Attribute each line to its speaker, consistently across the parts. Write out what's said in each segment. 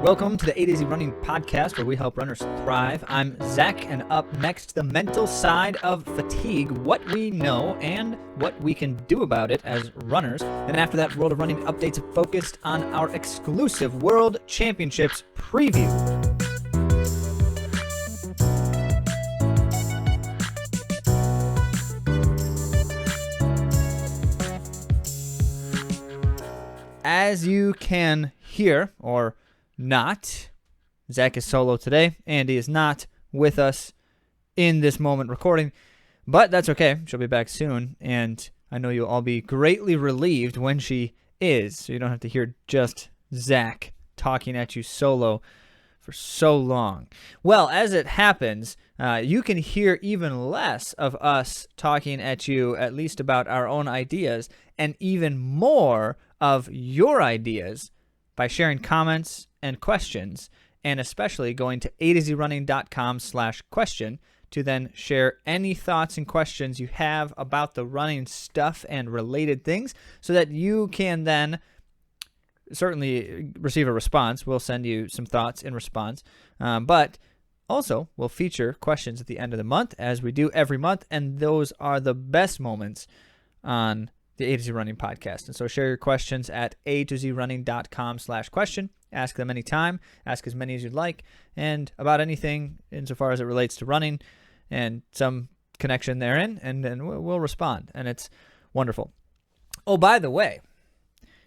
Speaker 1: Welcome to the AtoZrunning podcast, where we help runners thrive. I'm Zach, and up next, the mental side of fatigue, what we know and what we can do about it as runners. And after that, World of Running updates focused on our exclusive World Championships preview. As you can hear, or not, Zach is solo today. Andy is not with us in this moment recording, but that's okay. She'll be back soon, and I know you'll all be greatly relieved when she is, so you don't have to hear just Zach talking at you solo for so long. Well, as it happens, you can hear even less of us talking at you, at least about our own ideas, and even more of your ideas by sharing comments and questions, and especially going to AtoZrunning.com/question to then share any thoughts and questions you have about the running stuff and related things, so that you can then certainly receive a response. We'll send you some thoughts in response, but also we'll feature questions at the end of the month, as we do every month, and those are the best moments on the AtoZrunning podcast. And so share your questions at AtoZrunning.com/question. Ask them anytime. Ask as many as you'd like, and about anything insofar as it relates to running and some connection therein, and we'll respond. And it's wonderful. Oh, by the way,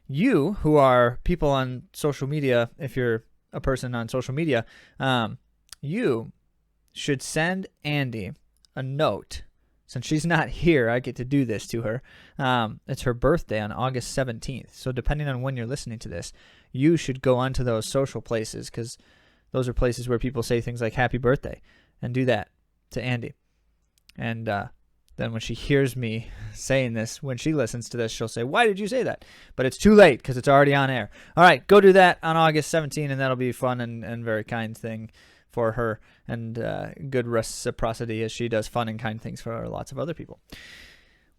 Speaker 1: you who are people on social media, if you're a person on social media, you should send Andy a note. Since she's not here, I get to do this to her. It's her birthday on August 17th. So depending on when you're listening to this, you should go onto those social places, because those are places where people say things like happy birthday, and do that to Andy. And then when she hears me saying this, when she listens to this, she'll say, why did you say that? But it's too late, because it's already on air. All right, go do that on August 17th, and that'll be a fun and very kind thing for her, and good reciprocity, as she does fun and kind things for lots of other people.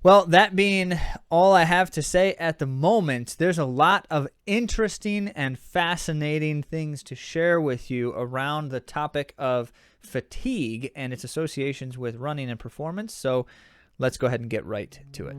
Speaker 1: Well, that being all I have to say at the moment, there's a lot of interesting and fascinating things to share with you around the topic of fatigue and its associations with running and performance. So let's go ahead and get right to it.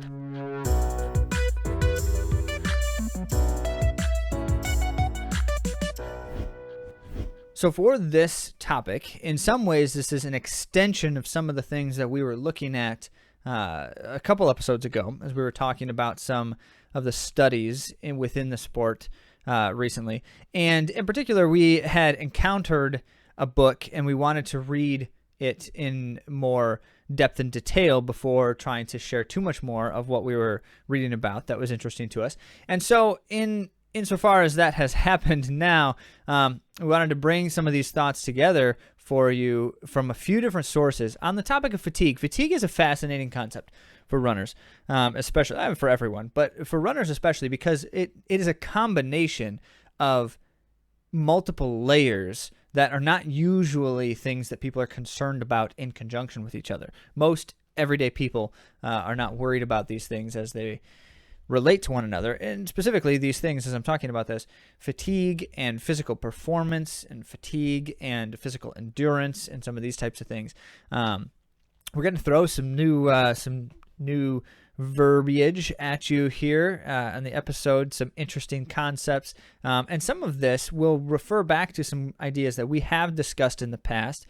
Speaker 1: So for this topic, in some ways, this is an extension of some of the things that we were looking at a couple episodes ago, as we were talking about some of the studies within the sport recently. And in particular, we had encountered a book, and we wanted to read it in more depth and detail before trying to share too much more of what we were reading about that was interesting to us. And so insofar as that has happened now, we wanted to bring some of these thoughts together for you from a few different sources on the topic of fatigue. Fatigue is a fascinating concept for runners, especially for everyone, but for runners especially, because it is a combination of multiple layers that are not usually things that people are concerned about in conjunction with each other. Most everyday people are not worried about these things as they relate to one another, and specifically these things, as I'm talking about this, fatigue and physical performance, and fatigue and physical endurance, and some of these types of things. We're going to throw some new verbiage at you here on the episode, some interesting concepts, and some of this will refer back to some ideas that we have discussed in the past,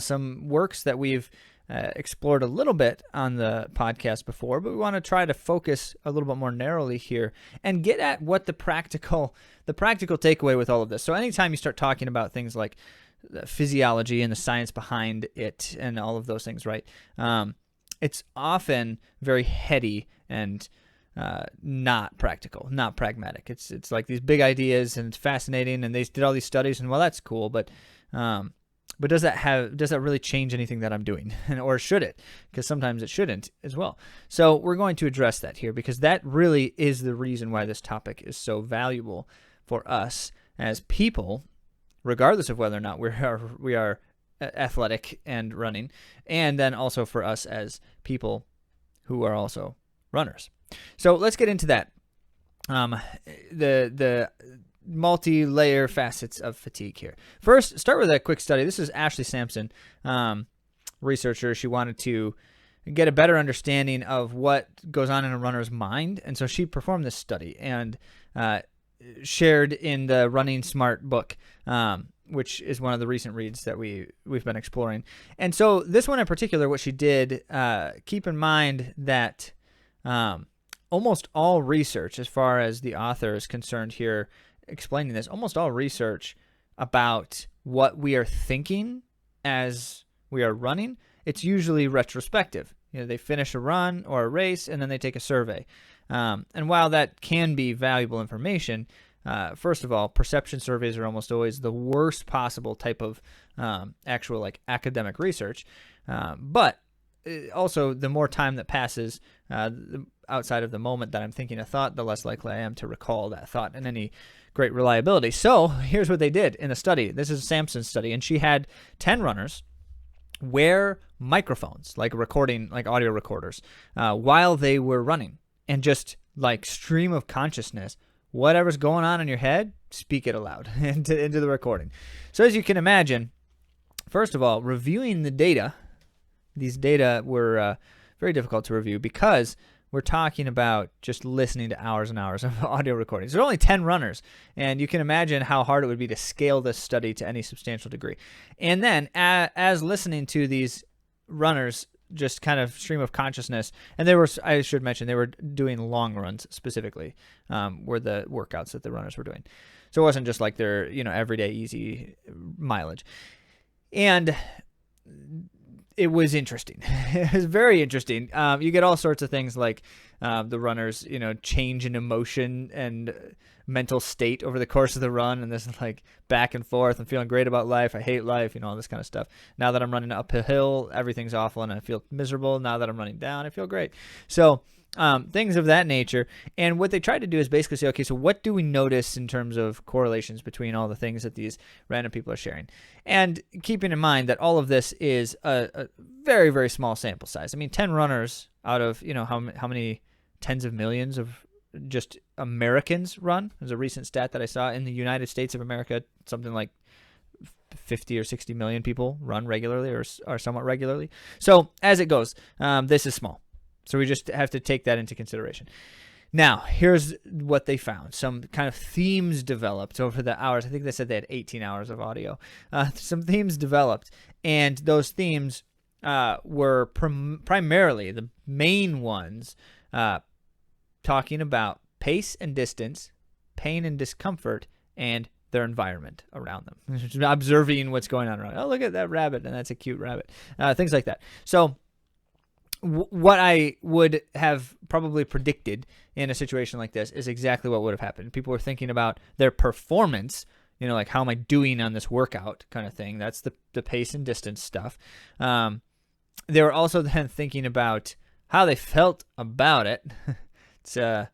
Speaker 1: some works that we've explored a little bit on the podcast before, but we want to try to focus a little bit more narrowly here and get at what the practical takeaway with all of this. So anytime you start talking about things like the physiology and the science behind it and all of those things, right? It's often very heady and not practical, not pragmatic. It's like these big ideas, and it's fascinating, and they did all these studies, and well, that's cool, but does that really change anything that I'm doing? Or should it? Because sometimes it shouldn't as well. So we're going to address that here, because that really is the reason why this topic is so valuable for us as people, regardless of whether or not we are athletic and running, and then also for us as people who are also runners. So let's get into that. The multi-layer facets of fatigue here. First, start with a quick study. This is Ashley Sampson, researcher. She wanted to get a better understanding of what goes on in a runner's mind, and so she performed this study and shared in the Running Smart book, which is one of the recent reads that we've been exploring. And so this one in particular, what she did, keep in mind that almost all research, as far as the author is concerned here, explaining this, almost all research about what we are thinking as we are running, it's usually retrospective. They finish a run or a race, and then they take a survey. And while that can be valuable information, first of all, perception surveys are almost always the worst possible type of actual academic research. But also, the more time that passes outside of the moment that I'm thinking a thought, the less likely I am to recall that thought in any great reliability. So here's what they did in a study. This is a Sampson study, and she had 10 runners wear microphones, like audio recorders, while they were running, and just stream of consciousness, whatever's going on in your head, speak it aloud into the recording. So as you can imagine, first of all, reviewing the data, these data were very difficult to review because we're talking about just listening to hours and hours of audio recordings. There are only 10 runners, and you can imagine how hard it would be to scale this study to any substantial degree. And then as listening to these runners just kind of stream of consciousness, and I should mention, they were doing long runs specifically, were the workouts that the runners were doing. So it wasn't just like their everyday easy mileage. And it was interesting. It was very interesting. You get all sorts of things like the runners, change in emotion and mental state over the course of the run, and this back and forth. I'm feeling great about life. I hate life. All this kind of stuff. Now that I'm running uphill, everything's awful, and I feel miserable. Now that I'm running down, I feel great. So things of that nature. And what they tried to do is basically say, okay, so what do we notice in terms of correlations between all the things that these random people are sharing? And keeping in mind that all of this is a very, very small sample size. I mean, 10 runners out of, how many tens of millions of just Americans run? There's a recent stat that I saw in the United States of America, something like 50 or 60 million people run regularly or somewhat regularly. So as it goes, this is small. So we just have to take that into consideration. Now, here's what they found. Some kind of themes developed over the hours. I think they said they had 18 hours of audio. Some themes developed, and those themes were primarily, the main ones, talking about pace and distance, pain and discomfort, and their environment around them. Observing what's going on around. Oh, look at that rabbit, and that's a cute rabbit. Things like that. So what I would have probably predicted in a situation like this is exactly what would have happened. People were thinking about their performance, how am I doing on this workout kind of thing. That's the pace and distance stuff. They were also then thinking about how they felt about it. It's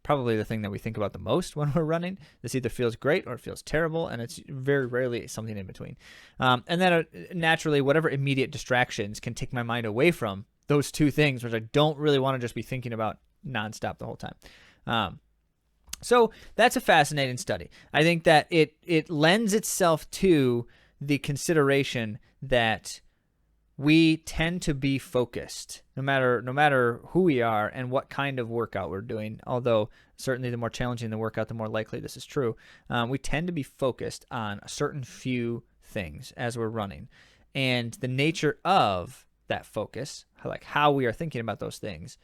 Speaker 1: probably the thing that we think about the most when we're running. This either feels great or it feels terrible, and it's very rarely something in between. And then naturally, whatever immediate distractions can take my mind away from those two things, which I don't really want to just be thinking about nonstop the whole time. So that's a fascinating study. I think that it lends itself to the consideration that we tend to be focused no matter who we are and what kind of workout we're doing. Although certainly the more challenging the workout, the more likely this is true. We tend to be focused on a certain few things as we're running, and the nature of that focus, like how we are thinking about those things,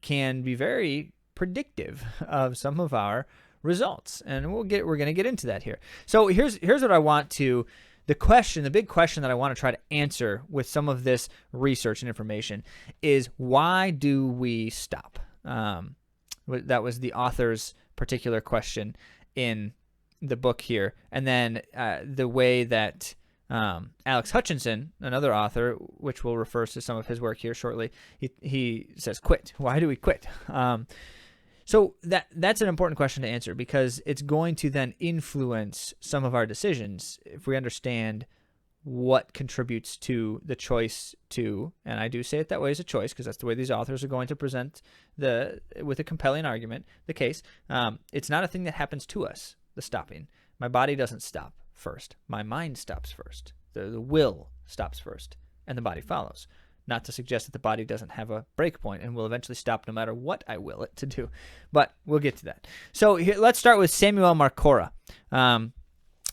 Speaker 1: can be very predictive of some of our results. And we're going to get into that here. So here's what I want to. The big question that I want to try to answer with some of this research and information is, why do we stop? That was the author's particular question in the book here. And then the way that Alex Hutchinson, another author, which will refer to some of his work here shortly, he says, quit. Why do we quit? So that's an important question to answer, because it's going to then influence some of our decisions if we understand what contributes to the choice to, and I do say it that way as a choice because that's the way these authors are going to present with a compelling argument, the case. It's not a thing that happens to us. the stopping. My body doesn't stop first. My mind stops first. The will stops first, and the body follows. Not to suggest that the body doesn't have a break point and will eventually stop no matter what I will it to do. But we'll get to that. So here, let's start with Samuel Marcora.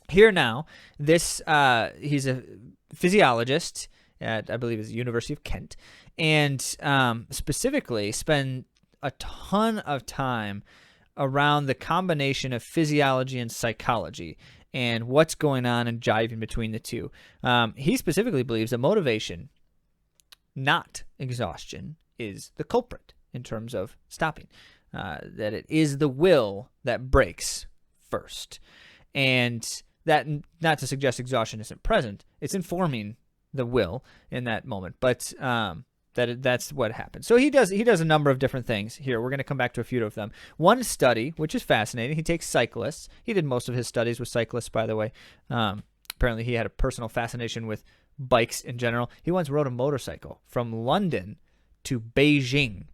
Speaker 1: Here now, he's a physiologist at, I believe, the University of Kent, and specifically spend a ton of time around the combination of physiology and psychology and what's going on and jiving between the two. He specifically believes that motivation, not exhaustion, is the culprit in terms of stopping. That it is the will that breaks first. And that, not to suggest exhaustion isn't present, it's informing the will in that moment. But that's what happens. So he does a number of different things here. We're going to come back to a few of them. One study, which is fascinating, he takes cyclists. He did most of his studies with cyclists, by the way. Apparently he had a personal fascination with bikes in general. He once rode a motorcycle from London to Beijing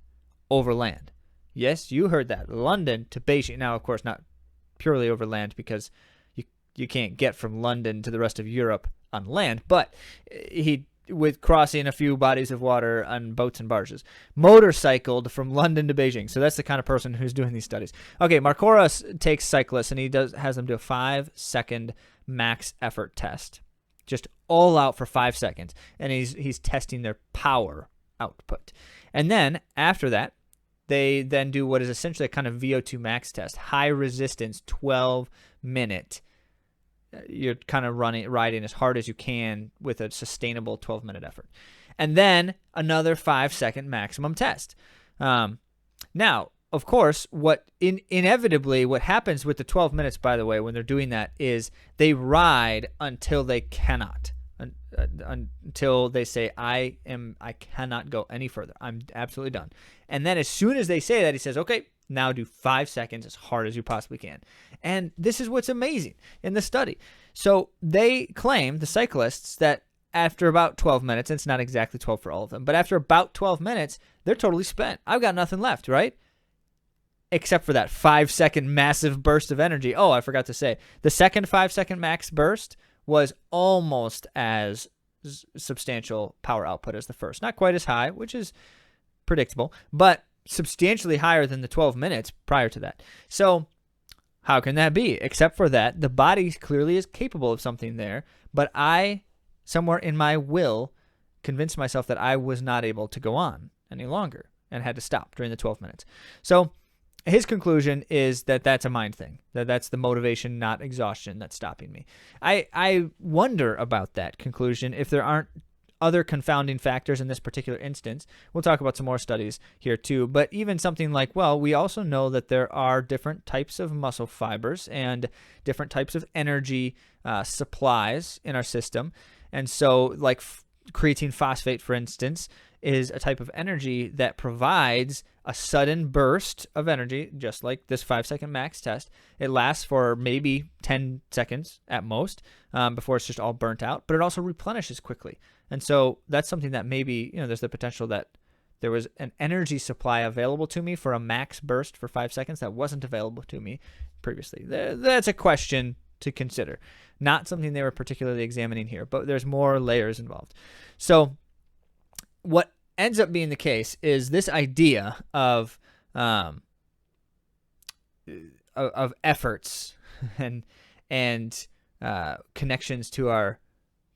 Speaker 1: overland. Yes, you heard that. London to Beijing. Now, of course, not purely overland because you can't get from London to the rest of Europe on land, but with crossing a few bodies of water on boats and barges, motorcycled from London to Beijing. So that's the kind of person who's doing these studies. Okay, Marcora takes cyclists and he has them do a 5-second max effort test, just all out for 5 seconds, and he's testing their power output. And then after that, they then do what is essentially a kind of VO2 max test, high resistance, 12-minute. You're kind of riding as hard as you can with a sustainable 12-minute effort. And then another 5-second maximum test. Now, of course, inevitably what happens with the 12 minutes, by the way, when they're doing that is they ride until they cannot, until they say, I cannot go any further. I'm absolutely done. And then as soon as they say that, he says, okay, now do 5 seconds as hard as you possibly can. And this is what's amazing in the study. So they claim, the cyclists, that after about 12 minutes, and it's not exactly 12 for all of them, but after about 12 minutes, they're totally spent. I've got nothing left, right? Except for that 5-second massive burst of energy. Oh, I forgot to say, the second 5-second max burst was almost as substantial power output as the first. Not quite as high, which is predictable, but substantially higher than the 12 minutes prior to that. So how can that be? Except for that, the body clearly is capable of something there, but I, somewhere in my will, convinced myself that I was not able to go on any longer and had to stop during the 12 minutes. So his conclusion is that that's a mind thing, that's the motivation, not exhaustion, that's stopping me. I wonder about that conclusion, if there aren't other confounding factors in this particular instance. We'll talk about some more studies here too, but even something like, well, we also know that there are different types of muscle fibers and different types of energy supplies in our system. And so like creatine phosphate, for instance, is a type of energy that provides a sudden burst of energy, just like this 5-second max test. It lasts for maybe 10 seconds at most before it's just all burnt out, but it also replenishes quickly. And so that's something that maybe, there's the potential that there was an energy supply available to me for a max burst for 5 seconds that wasn't available to me previously. That's a question to consider. Not something they were particularly examining here, but there's more layers involved. So what ends up being the case is this idea of efforts and connections to our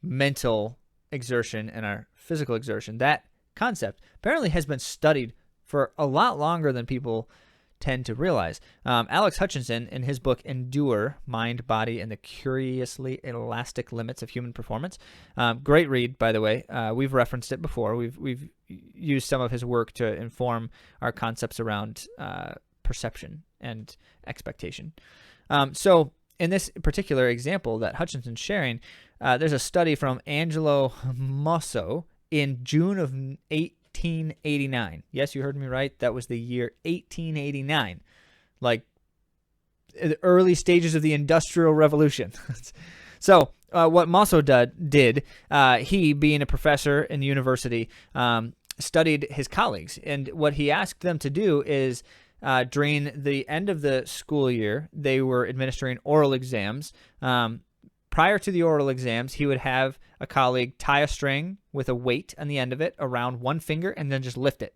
Speaker 1: mental exertion and our physical exertion. That concept apparently has been studied for a lot longer than people tend to realize. Alex Hutchinson, in his book Endure, Mind, Body, and the Curiously Elastic Limits of Human Performance, great read, by the way. We've referenced it before. We've used some of his work to inform our concepts around perception and expectation. So in this particular example that Hutchinson's sharing, there's a study from Angelo Mosso in June of 1889. Yes, you heard me right. That was the year 1889, like the early stages of the Industrial Revolution. So what Mosso did, he, being a professor in the university, studied his colleagues. And what he asked them to do is during the end of the school year, they were administering oral exams. Prior to the oral exams, he would have a colleague tie a string with a weight on the end of it around one finger and then just lift it.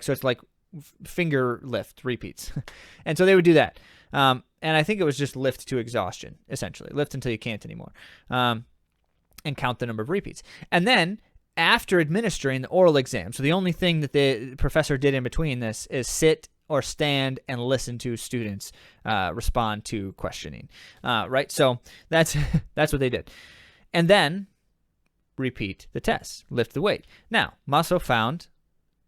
Speaker 1: So it's like finger lift repeats. And so they would do that. And I think it was just lift to exhaustion, essentially. Lift until you can't anymore. And count the number of repeats. And then after administering the oral exam, so the only thing that the professor did in between this is sit or stand and listen to students respond to questioning, right? So that's what they did. And then repeat the test, lift the weight. Now, Musso found,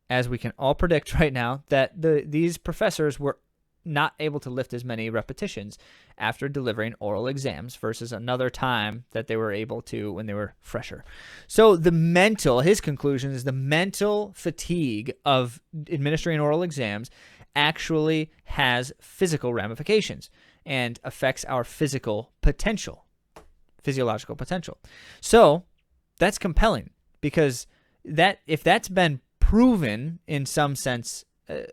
Speaker 1: as we can all predict right now, that these professors were not able to lift as many repetitions after delivering oral exams versus another time that they were able to when they were fresher. So his conclusion is the mental fatigue of administering oral exams actually has physical ramifications and affects our physiological potential. So that's compelling, because if that's been proven in some sense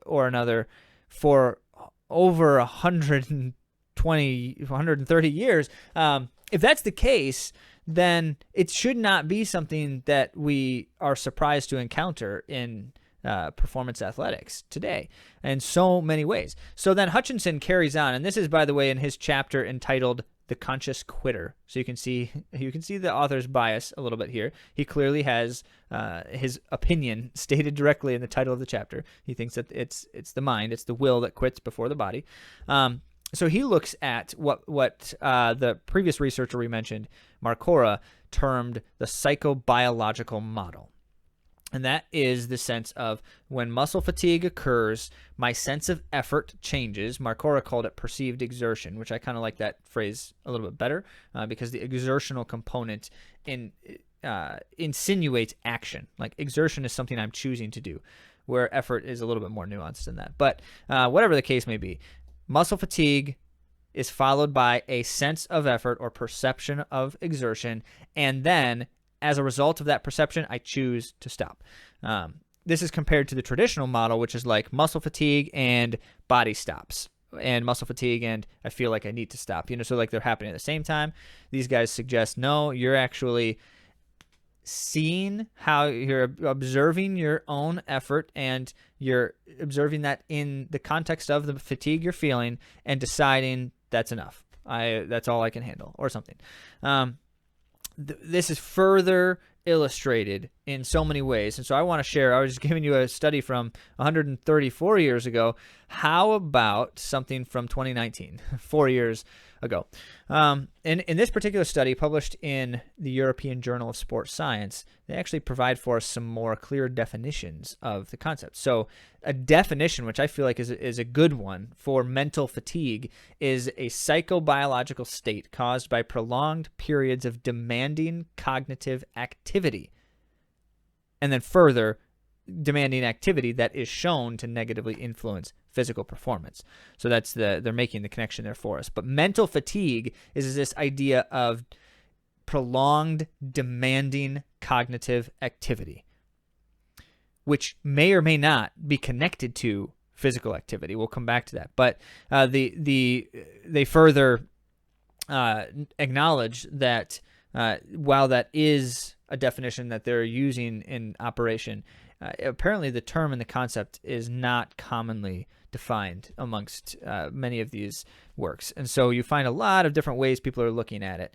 Speaker 1: or another for over 130 years, if that's the case, then it should not be something that we are surprised to encounter in performance athletics today in so many ways. So then Hutchinson carries on, and this is, by the way, in his chapter entitled "The Conscious Quitter." So you can see the author's bias a little bit here. He clearly has his opinion stated directly in the title of the chapter. He thinks that it's the mind, it's the will that quits before the body. So he looks at what the previous researcher we mentioned, Marcora, termed the psychobiological model. And that is the sense of when muscle fatigue occurs, my sense of effort changes. Marcora called it perceived exertion, which I kind of like that phrase a little bit better because the exertional component insinuates action. Like exertion is something I'm choosing to do, where effort is a little bit more nuanced than that. But whatever the case may be, muscle fatigue is followed by a sense of effort or perception of exertion, and then as a result of that perception, I choose to stop. This is compared to the traditional model, which is like muscle fatigue and body stops, and muscle fatigue and I feel like I need to stop. So like they're happening at the same time. These guys suggest, no, you're actually seeing how you're observing your own effort, and you're observing that in the context of the fatigue you're feeling and deciding that's enough. That's all I can handle, or something. This is further illustrated in so many ways. And so I want to share, I was just giving you a study from 134 years ago. How about something from 2019, 4 years ago? In this particular study published in the European Journal of Sports Science, they actually provide for us some more clear definitions of the concept. So a definition, which I feel like is a good one for mental fatigue, is a psychobiological state caused by prolonged periods of demanding cognitive activity. And then further, demanding activity that is shown to negatively influence physical performance. So they're making the connection there for us. But mental fatigue is this idea of prolonged demanding cognitive activity, which may or may not be connected to physical activity. We'll come back to that. But they further acknowledge that while that is a definition that they're using in operation, apparently the term and the concept is not commonly defined amongst many of these works. And so you find a lot of different ways people are looking at it.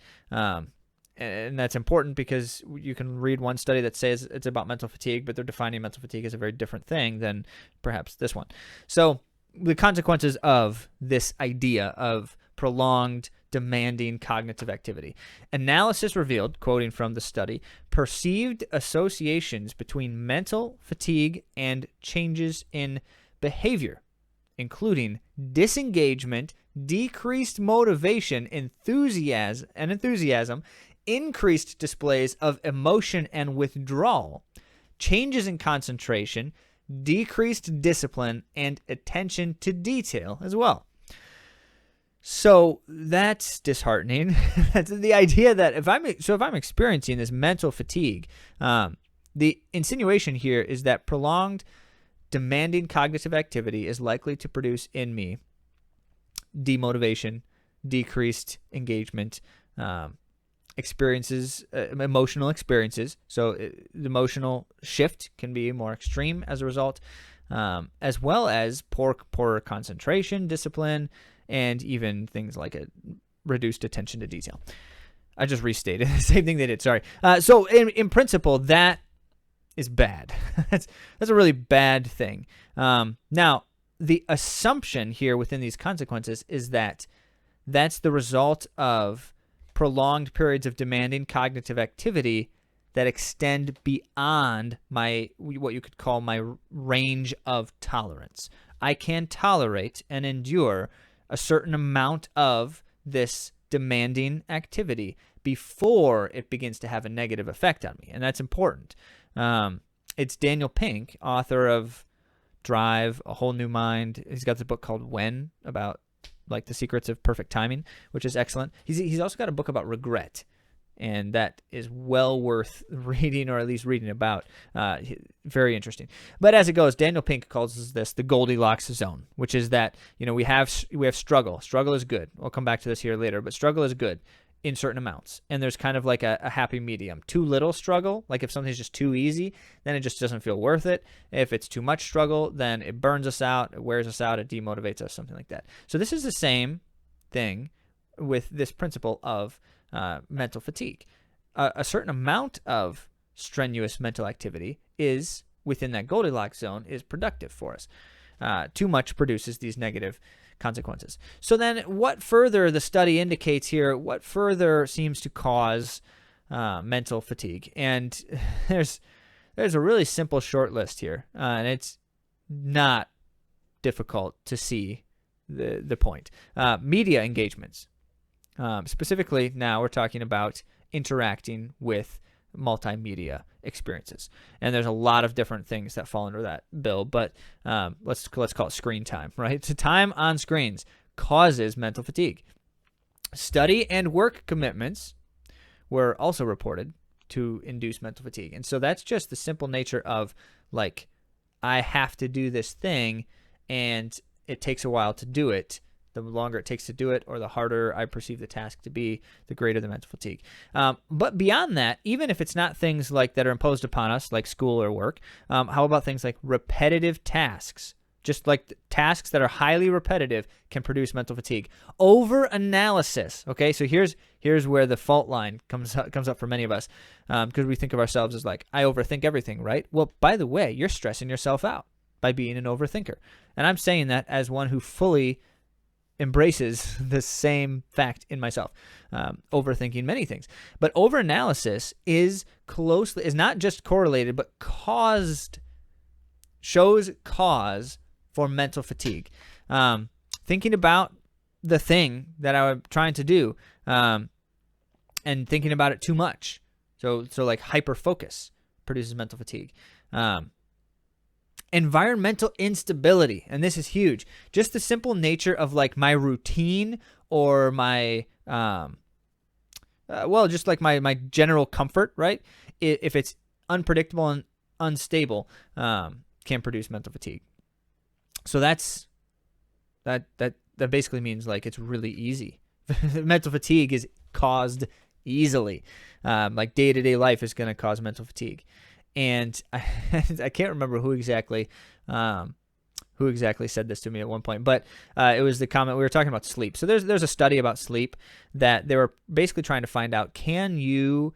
Speaker 1: And that's important because you can read one study that says it's about mental fatigue, but they're defining mental fatigue as a very different thing than perhaps this one. So the consequences of this idea of prolonged demanding cognitive activity. Analysis revealed, quoting from the study, perceived associations between mental fatigue and changes in behavior, including disengagement, decreased motivation, enthusiasm, increased displays of emotion and withdrawal, changes in concentration, decreased discipline, and attention to detail as well. So that's disheartening. That's the idea that if I'm experiencing this mental fatigue, the insinuation here is that prolonged demanding cognitive activity is likely to produce in me demotivation, decreased engagement, experiences, emotional experiences. So the emotional shift can be more extreme as a result, as well as poorer concentration, discipline, and even things like a reduced attention to detail. I just restated the same thing they did. Sorry. So in principle, that is bad. that's a really bad thing. Now, the assumption here within these consequences is that that's the result of prolonged periods of demanding cognitive activity that extend beyond what you could call my range of tolerance. I can tolerate and endure a certain amount of this demanding activity before it begins to have a negative effect on me, and that's important. It's Daniel Pink, author of Drive, A Whole New Mind. He's got the book called When, about like the secrets of perfect timing, which is excellent. He's also got a book about regret, and that is well worth reading, or at least reading about. Very interesting. But as it goes, Daniel Pink calls this the Goldilocks zone, which is that, we have struggle. Struggle is good. We'll come back to this here later, but struggle is good in certain amounts. And there's kind of like a happy medium. Too little struggle, like if something's just too easy, then it just doesn't feel worth it. If it's too much struggle, then it burns us out, it wears us out, it demotivates us, something like that. So this is the same thing with this principle of mental fatigue. A certain amount of strenuous mental activity is within that Goldilocks zone, is productive for us. Too much produces these negative consequences. So then what further the study indicates here, what further seems to cause mental fatigue? And there's a really simple short list here, and it's not difficult to see the point. Media engagements. Specifically, now we're talking about interacting with multimedia experiences, and there's a lot of different things that fall under that bill, but let's call it screen time, right? So time on screens causes mental fatigue. Study and work commitments were also reported to induce mental fatigue, and so that's just the simple nature of, like, I have to do this thing and it takes a while to do it. The longer it takes to do it, or the harder I perceive the task to be, the greater the mental fatigue. But beyond that, even if it's not things like that are imposed upon us, like school or work, how about things like repetitive tasks? Just like tasks that are highly repetitive can produce mental fatigue. Over-analysis. Okay, so here's where the fault line comes up for many of us, because we think of ourselves as like, I overthink everything, right? Well, by the way, you're stressing yourself out by being an overthinker. And I'm saying that as one who fully embraces the same fact in myself, overthinking many things. But overanalysis is not just correlated, but shows cause for mental fatigue. Thinking about the thing that I'm trying to do, and thinking about it too much. So like hyper focus produces mental fatigue. Environmental instability, and this is huge. Just the simple nature of like my routine, or my just like my general comfort, right? If it's unpredictable and unstable, can produce mental fatigue. So that basically means like it's really easy. Mental fatigue is caused easily. Like day-to-day life is going to cause mental fatigue. And I can't remember who exactly said this to me at one point, but it was the comment, we were talking about sleep. So there's a study about sleep that they were basically trying to find out, can you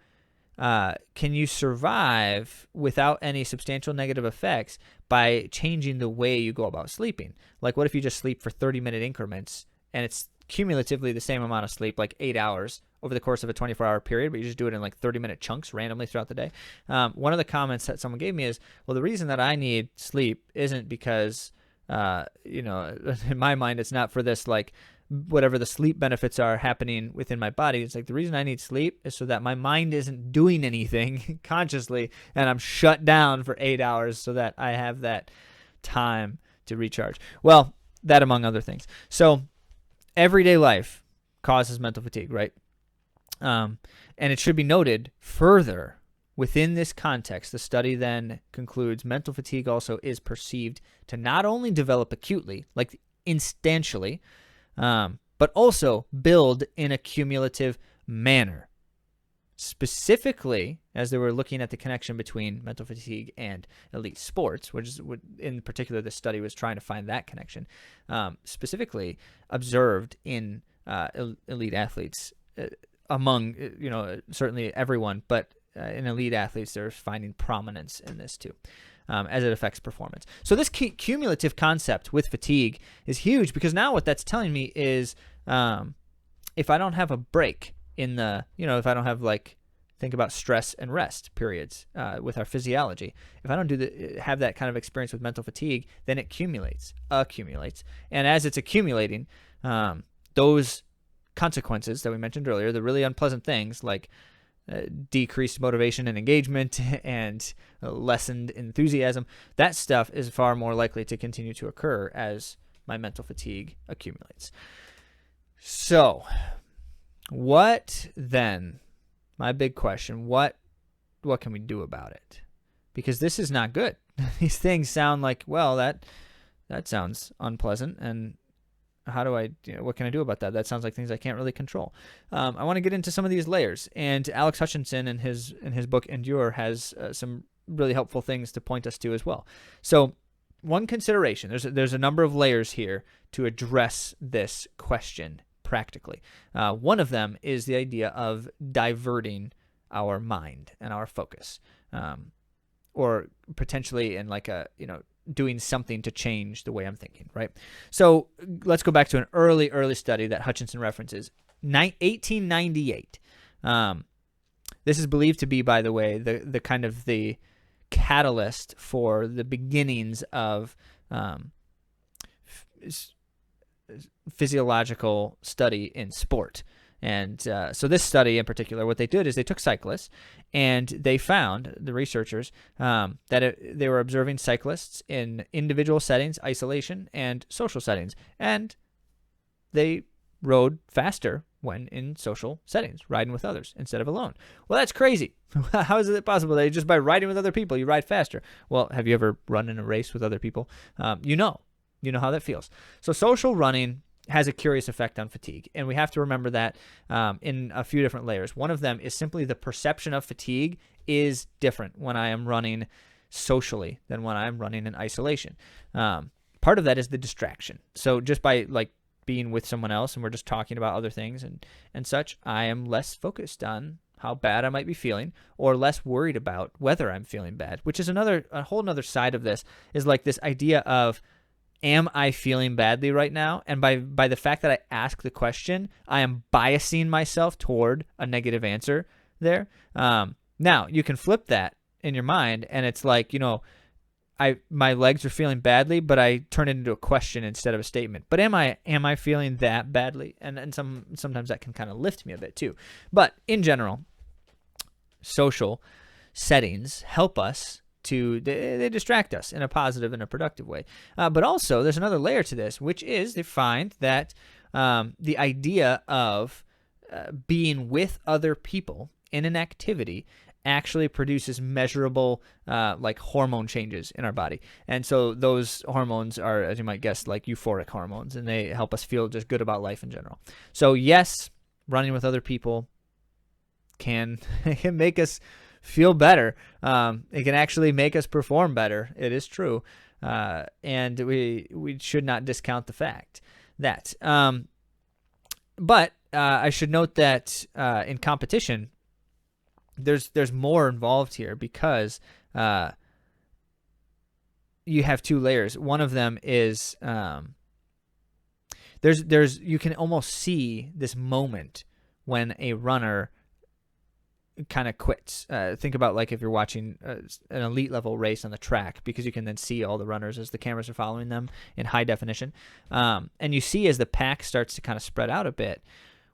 Speaker 1: survive without any substantial negative effects by changing the way you go about sleeping? Like, what if you just sleep for 30-minute increments, and it's cumulatively the same amount of sleep, like 8 hours over the course of a 24-hour period, but you just do it in like 30-minute chunks randomly throughout the day. One of the comments that someone gave me is, well, the reason that I need sleep isn't because, in my mind, it's not for this, like, whatever the sleep benefits are happening within my body. It's like, the reason I need sleep is so that my mind isn't doing anything consciously, and I'm shut down for 8 hours so that I have that time to recharge. Well, that among other things. So everyday life causes mental fatigue, right? And it should be noted further Within this context, the study then concludes mental fatigue also is perceived to not only develop acutely, like instantially, but also build in a cumulative manner. Specifically, as they were looking at the connection between mental fatigue and elite sports, which is what in particular this study was trying to find that connection, specifically observed in elite athletes among, certainly everyone, but in elite athletes, they're finding prominence in this too, as it affects performance. So this cumulative concept with fatigue is huge, because now what that's telling me is if I don't have a break in the, if I don't have, like, think about stress and rest periods with our physiology. If I don't have that kind of experience with mental fatigue, then it accumulates. And as it's accumulating, those consequences that we mentioned earlier, the really unpleasant things like decreased motivation and engagement and lessened enthusiasm, that stuff is far more likely to continue to occur as my mental fatigue accumulates. So what then? My big question, what can we do about it? Because this is not good. These things sound like, well, that sounds unpleasant, and how do I, what can I do about that? That sounds like things I can't really control. I want to get into some of these layers, and Alex Hutchinson in his book Endure has some really helpful things to point us to as well. So one consideration, there's a number of layers here to address this question practically. One of them is the idea of diverting our mind and our focus, or potentially in like doing something to change the way I'm thinking, right? So let's go back to an early study that Hutchinson references, 1898. This is believed to be, by the way, the kind of the catalyst for the beginnings of physiological study in sport. And so this study in particular, what they did is they took cyclists, and they found, the researchers, that they were observing cyclists in individual settings, isolation, and social settings. And they rode faster when in social settings, riding with others instead of alone. Well, that's crazy. How is it possible that just by riding with other people, you ride faster? Well, have you ever run in a race with other people? You know how that feels. So social running has a curious effect on fatigue, and we have to remember that in a few different layers. One of them is simply the perception of fatigue is different when I am running socially than when I'm running in isolation. Part of that is the distraction. So just by being with someone else and we're just talking about other things and such, I am less focused on how bad I might be feeling, or less worried about whether I'm feeling bad, which is a whole nother side of this, is like this idea of, am I feeling badly right now? And by the fact that I ask the question, I am biasing myself toward a negative answer there. Now, you can flip that in your mind, and it's like, my legs are feeling badly, but I turn it into a question instead of a statement. But am I feeling that badly? And sometimes that can kind of lift me a bit too. But in general, social settings help us they distract us in a positive and a productive way. But also, there's another layer to this, which is they find that the idea of being with other people in an activity actually produces measurable hormone changes in our body. And so those hormones are, as you might guess, like euphoric hormones, and they help us feel just good about life in general. So yes, running with other people can make us feel better. It can actually make us perform better. It is true. And we should not discount the fact that. But I should note that in competition, there's more involved here, because you have two layers. One of them is you can almost see this moment when a runner kind of quits. Think about if you're watching an elite level race on the track, because you can then see all the runners as the cameras are following them in high definition. And you see as the pack starts to kind of spread out a bit,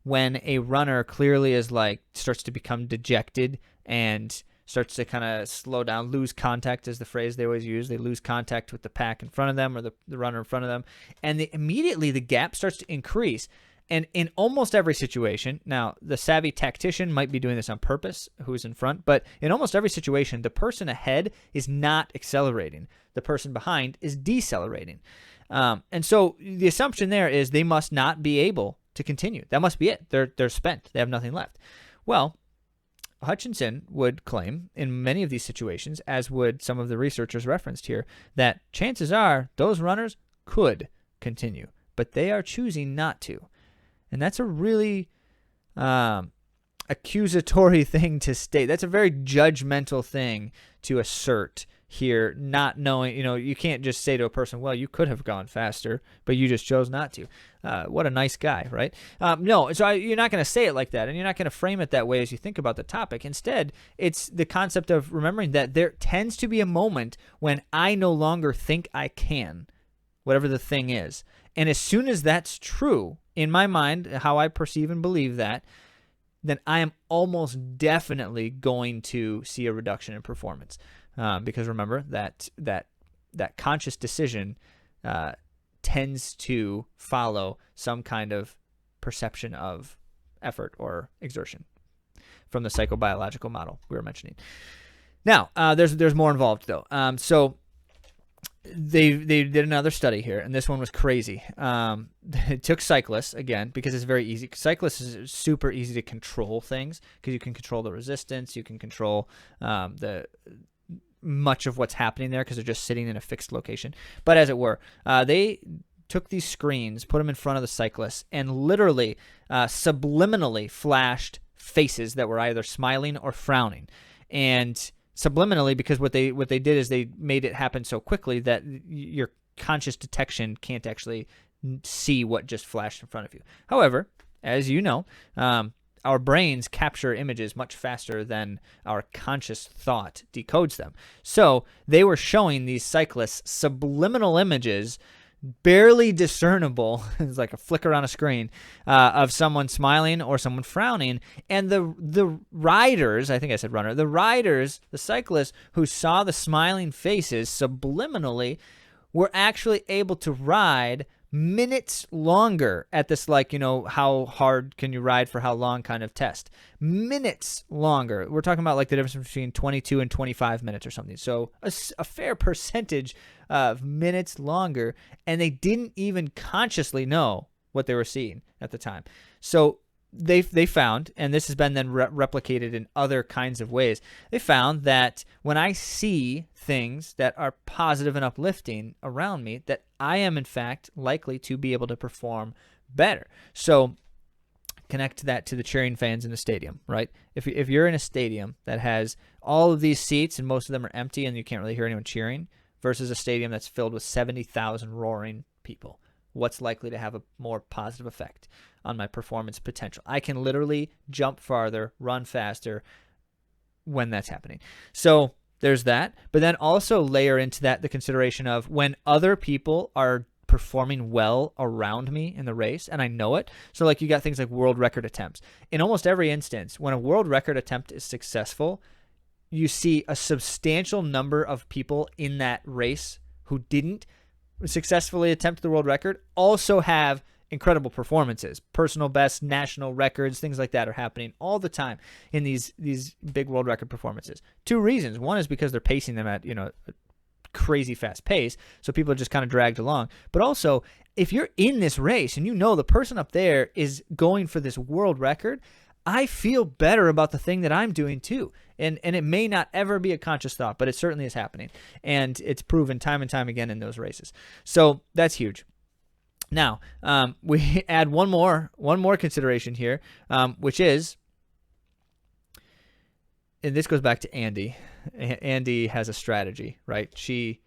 Speaker 1: when a runner clearly is starts to become dejected and starts to kind of slow down, lose contact is the phrase they always use. They lose contact with the pack in front of them, or the runner in front of them. And immediately the gap starts to increase. And in almost every situation, now the savvy tactician might be doing this on purpose, who's in front, but in almost every situation, the person ahead is not accelerating. The person behind is decelerating. And so the assumption there is they must not be able to continue. That must be it. They're spent. They have nothing left. Well, Hutchinson would claim in many of these situations, as would some of the researchers referenced here, that chances are those runners could continue, but they are choosing not to. And that's a really accusatory thing to state. That's a very judgmental thing to assert here, not knowing, you can't just say to a person, well, you could have gone faster, but you just chose not to. What a nice guy, right? No, so you're not going to say it like that, and you're not going to frame it that way as you think about the topic. Instead, it's the concept of remembering that there tends to be a moment when I no longer think I can, whatever the thing is. And as soon as that's true, in my mind, how I perceive and believe that, then I am almost definitely going to see a reduction in performance. Because remember that conscious decision tends to follow some kind of perception of effort or exertion from the psychobiological model we were mentioning. Now, there's more involved though. So they did another study here, and this one was crazy. It took cyclists, again, because it's very easy. Cyclists is super easy to control things because you can control the resistance, you can control much of what's happening there because they're just sitting in a fixed location. But as it were, they took these screens, put them in front of the cyclists, and literally subliminally flashed faces that were either smiling or frowning. And subliminally, because what they did is they made it happen so quickly that your conscious detection can't actually see what just flashed in front of you. However, as you know, our brains capture images much faster than our conscious thought decodes them. So they were showing these cyclists subliminal images, barely discernible, it's like a flicker on a screen, of someone smiling or someone frowning. And the riders, I think I said runner, the cyclists who saw the smiling faces subliminally were actually able to ride minutes longer at this, how hard can you ride for how long kind of test. Minutes longer. We're talking about the difference between 22 and 25 minutes or something. So a fair percentage of minutes longer, and they didn't even consciously know what they were seeing at the time. So they found, and this has been then replicated in other kinds of ways, they found that when I see things that are positive and uplifting around me, that I am in fact likely to be able to perform better. So connect that to the cheering fans in the stadium, right? If you're in a stadium that has all of these seats and most of them are empty and you can't really hear anyone cheering, versus a stadium that's filled with 70,000 roaring people, what's likely to have a more positive effect on my performance potential? I can literally jump farther, run faster when that's happening. So there's that. But then also layer into that the consideration of when other people are performing well around me in the race, and I know it. So you got things like world record attempts. In almost every instance, when a world record attempt is successful, you see a substantial number of people in that race who didn't successfully attempt the world record also have incredible performances. Personal bests, national records, things like that are happening all the time in these big world record performances. Two reasons. One is because they're pacing them at a crazy fast pace, so people are just kind of dragged along. But also, if you're in this race and you know the person up there is going for this world record, I feel better about the thing that I'm doing too. And it may not ever be a conscious thought, but it certainly is happening. And it's proven time and time again in those races. So that's huge. Now, we add one more consideration here, which is, and this goes back to Andy. Andy has a strategy, right? She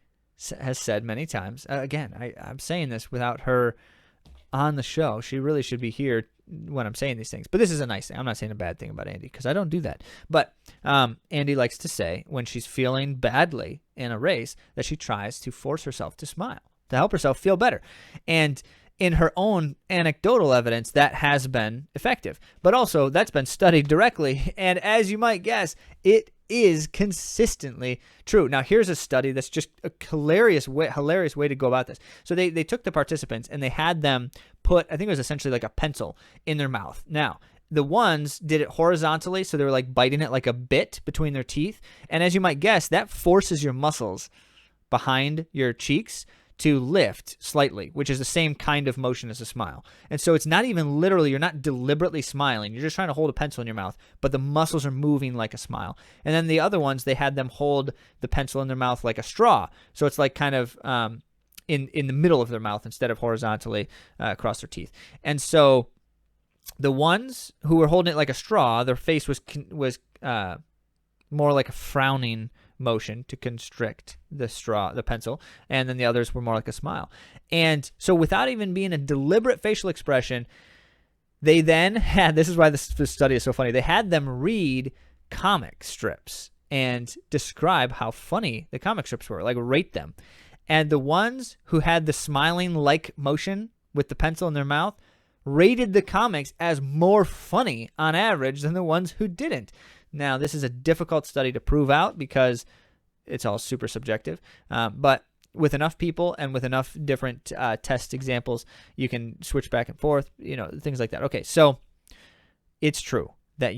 Speaker 1: has said many times, again, I'm saying this without her on the show. She really should be here when I'm saying these things. But this is a nice thing. I'm not saying a bad thing about Andy because I don't do that. But Andy likes to say when she's feeling badly in a race that she tries to force herself to smile to help herself feel better. And in her own anecdotal evidence, that has been effective. But also, that's been studied directly. And as you might guess, it is consistently true. Now, here's a study that's just a hilarious way to go about this. So they took the participants and they had them put, I think it was essentially like a pencil in their mouth. Now, the ones did it horizontally, so they were like biting it like a bit between their teeth. And as you might guess, that forces your muscles behind your cheeks to lift slightly, which is the same kind of motion as a smile. And so it's not even literally, you're not deliberately smiling. You're just trying to hold a pencil in your mouth, but the muscles are moving like a smile. And then the other ones, they had them hold the pencil in their mouth like a straw. So it's like kind of in the middle of their mouth instead of horizontally across their teeth. And so the ones who were holding it like a straw, their face was more like a frowning motion to constrict the pencil, and then the others were more like a smile. And so without even being a deliberate facial expression, they then had, this is why this study is so funny, they had them read comic strips and describe how funny the comic strips were, like rate them. And the ones who had the smiling like motion with the pencil in their mouth rated the comics as more funny on average than the ones who didn't. Now, this is a difficult study to prove out because it's all super subjective, but with enough people and with enough different test examples, you can switch back and forth, things like that. Okay, so it's true that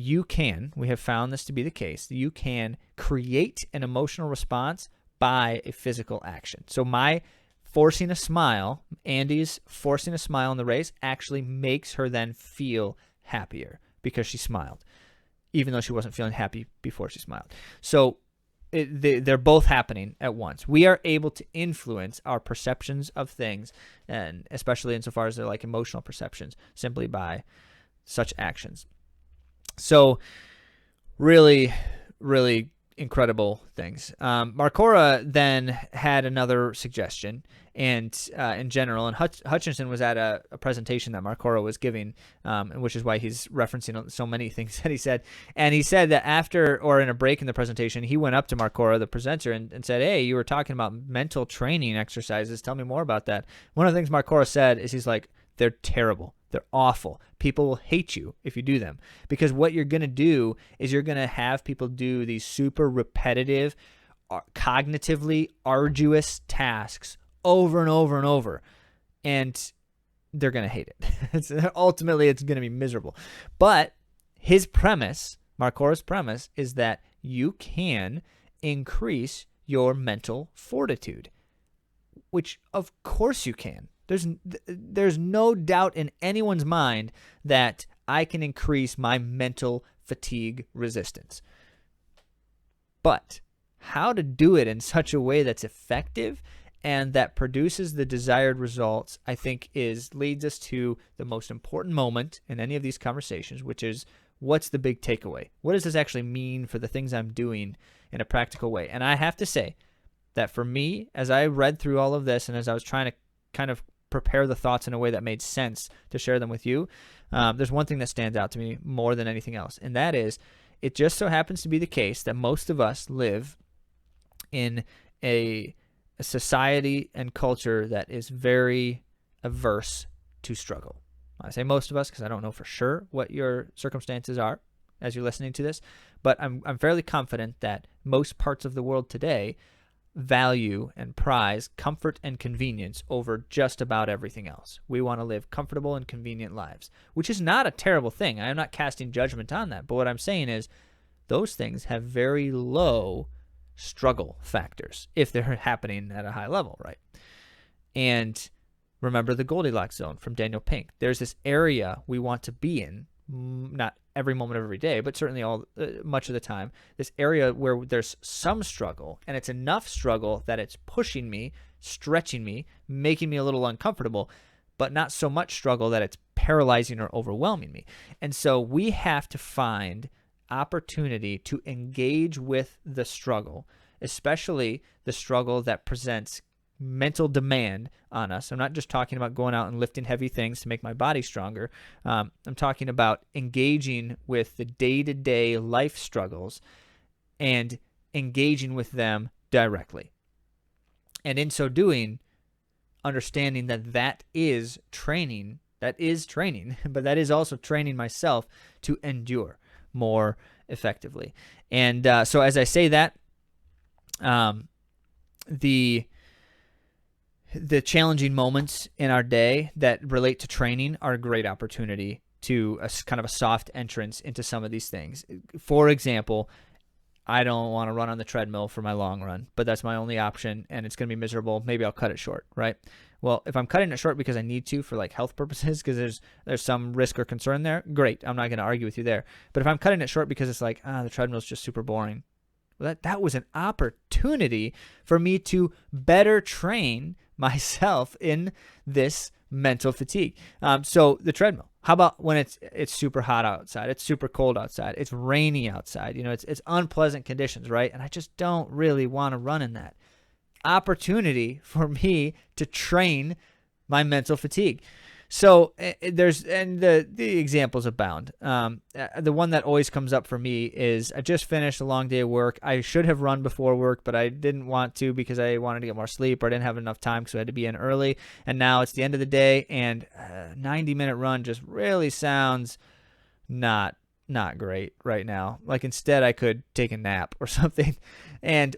Speaker 1: we have found this to be the case, that you can create an emotional response by a physical action. So my forcing a smile, Andy's forcing a smile in the race actually makes her then feel happier because she smiled, even though she wasn't feeling happy before she smiled. So they're both happening at once. We are able to influence our perceptions of things, and especially insofar as they're like emotional perceptions, simply by such actions. So really, really incredible things. Marcora then had another suggestion, and in general, and Hutchinson was at a presentation that Marcora was giving, which is why he's referencing so many things that he said. And he said that after, or in a break in the presentation, he went up to Marcora, the presenter, and said, "Hey, you were talking about mental training exercises. Tell me more about that." One of the things Marcora said is he's like, "They're terrible. They're awful. People will hate you if you do them, because what you're going to do is you're going to have people do these super repetitive, cognitively arduous tasks over and over and over, and they're going to hate it. Ultimately, it's going to be miserable." But his premise, Marcora's premise, is that you can increase your mental fortitude, which of course you can. There's no doubt in anyone's mind that I can increase my mental fatigue resistance. But how to do it in such a way that's effective and that produces the desired results, I think leads us to the most important moment in any of these conversations, which is, what's the big takeaway? What does this actually mean for the things I'm doing in a practical way? And I have to say that for me, as I read through all of this and as I was trying to kind of prepare the thoughts in a way that made sense to share them with you, there's one thing that stands out to me more than anything else, and that is, it just so happens to be the case that most of us live in a society and culture that is very averse to struggle. I say most of us because I don't know for sure what your circumstances are as you're listening to this, but I'm fairly confident that most parts of the world today value and prize comfort and convenience over just about everything else. We want to live comfortable and convenient lives, which is not a terrible thing. I am not casting judgment on that, but what I'm saying is those things have very low struggle factors if they're happening at a high level, right? And remember the Goldilocks zone from Daniel Pink. There's this area we want to be in, not every moment of every day, but certainly much of the time, this area where there's some struggle, and it's enough struggle that it's pushing me, stretching me, making me a little uncomfortable, but not so much struggle that it's paralyzing or overwhelming me. And so we have to find opportunity to engage with the struggle, especially the struggle that presents mental demand on us. I'm not just talking about going out and lifting heavy things to make my body stronger. I'm talking about engaging with the day-to-day life struggles and engaging with them directly. And in so doing, understanding that is training, but that is also training myself to endure more effectively. And so as I say that, the challenging moments in our day that relate to training are a great opportunity to kind of a soft entrance into some of these things. For example, I don't want to run on the treadmill for my long run, but that's my only option, and it's going to be miserable. Maybe I'll cut it short, right? Well, if I'm cutting it short because I need to for like health purposes, because there's some risk or concern there, great. I'm not going to argue with you there. But if I'm cutting it short because it's like, the treadmill's just super boring, well, that was an opportunity for me to better train myself in this mental fatigue. So the treadmill. How about when it's super hot outside, it's super cold outside, it's rainy outside, it's unpleasant conditions, right? And I just don't really want to run in that. Opportunity for me to train my mental fatigue. So the examples abound. The one that always comes up for me is I just finished a long day of work. I should have run before work, but I didn't want to because I wanted to get more sleep, or I didn't have enough time because I had to be in early. And now it's the end of the day, and a 90-minute run just really sounds not great right now. Like instead I could take a nap or something,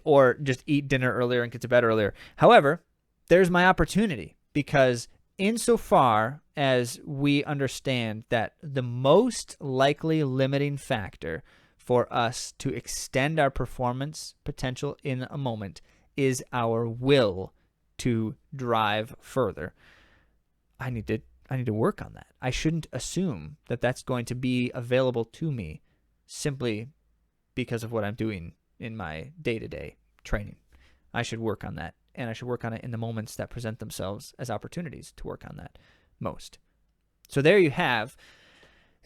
Speaker 1: or just eat dinner earlier and get to bed earlier. However, there's my opportunity, because insofar as we understand that the most likely limiting factor for us to extend our performance potential in a moment is our will to drive further, I need to work on that. I shouldn't assume that that's going to be available to me simply because of what I'm doing in my day-to-day training. I should work on that, and I should work on it in the moments that present themselves as opportunities to work on that most. So there you have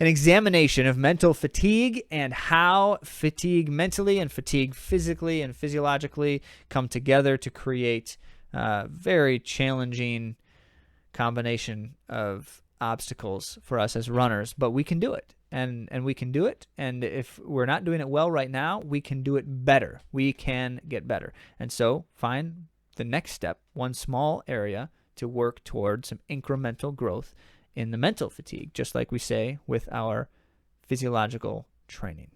Speaker 1: an examination of mental fatigue and how fatigue mentally and fatigue physically and physiologically come together to create a very challenging combination of obstacles for us as runners, but we can do it. And we can do it. And if we're not doing it well right now, we can do it better. We can get better. And so find the next step, one small area to work toward some incremental growth in the mental fatigue, just like we say with our physiological training.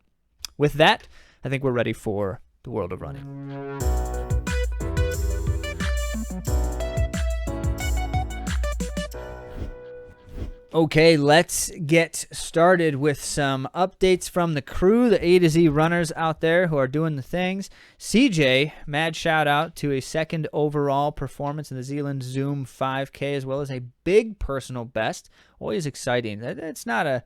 Speaker 1: With that, I think we're ready for the world of running. Okay, let's get started with some updates from the crew, the A to Z runners out there who are doing the things. CJ, mad shout out to a second overall performance in the Zealand Zoom 5K, as well as a big personal best. Always exciting. It's not a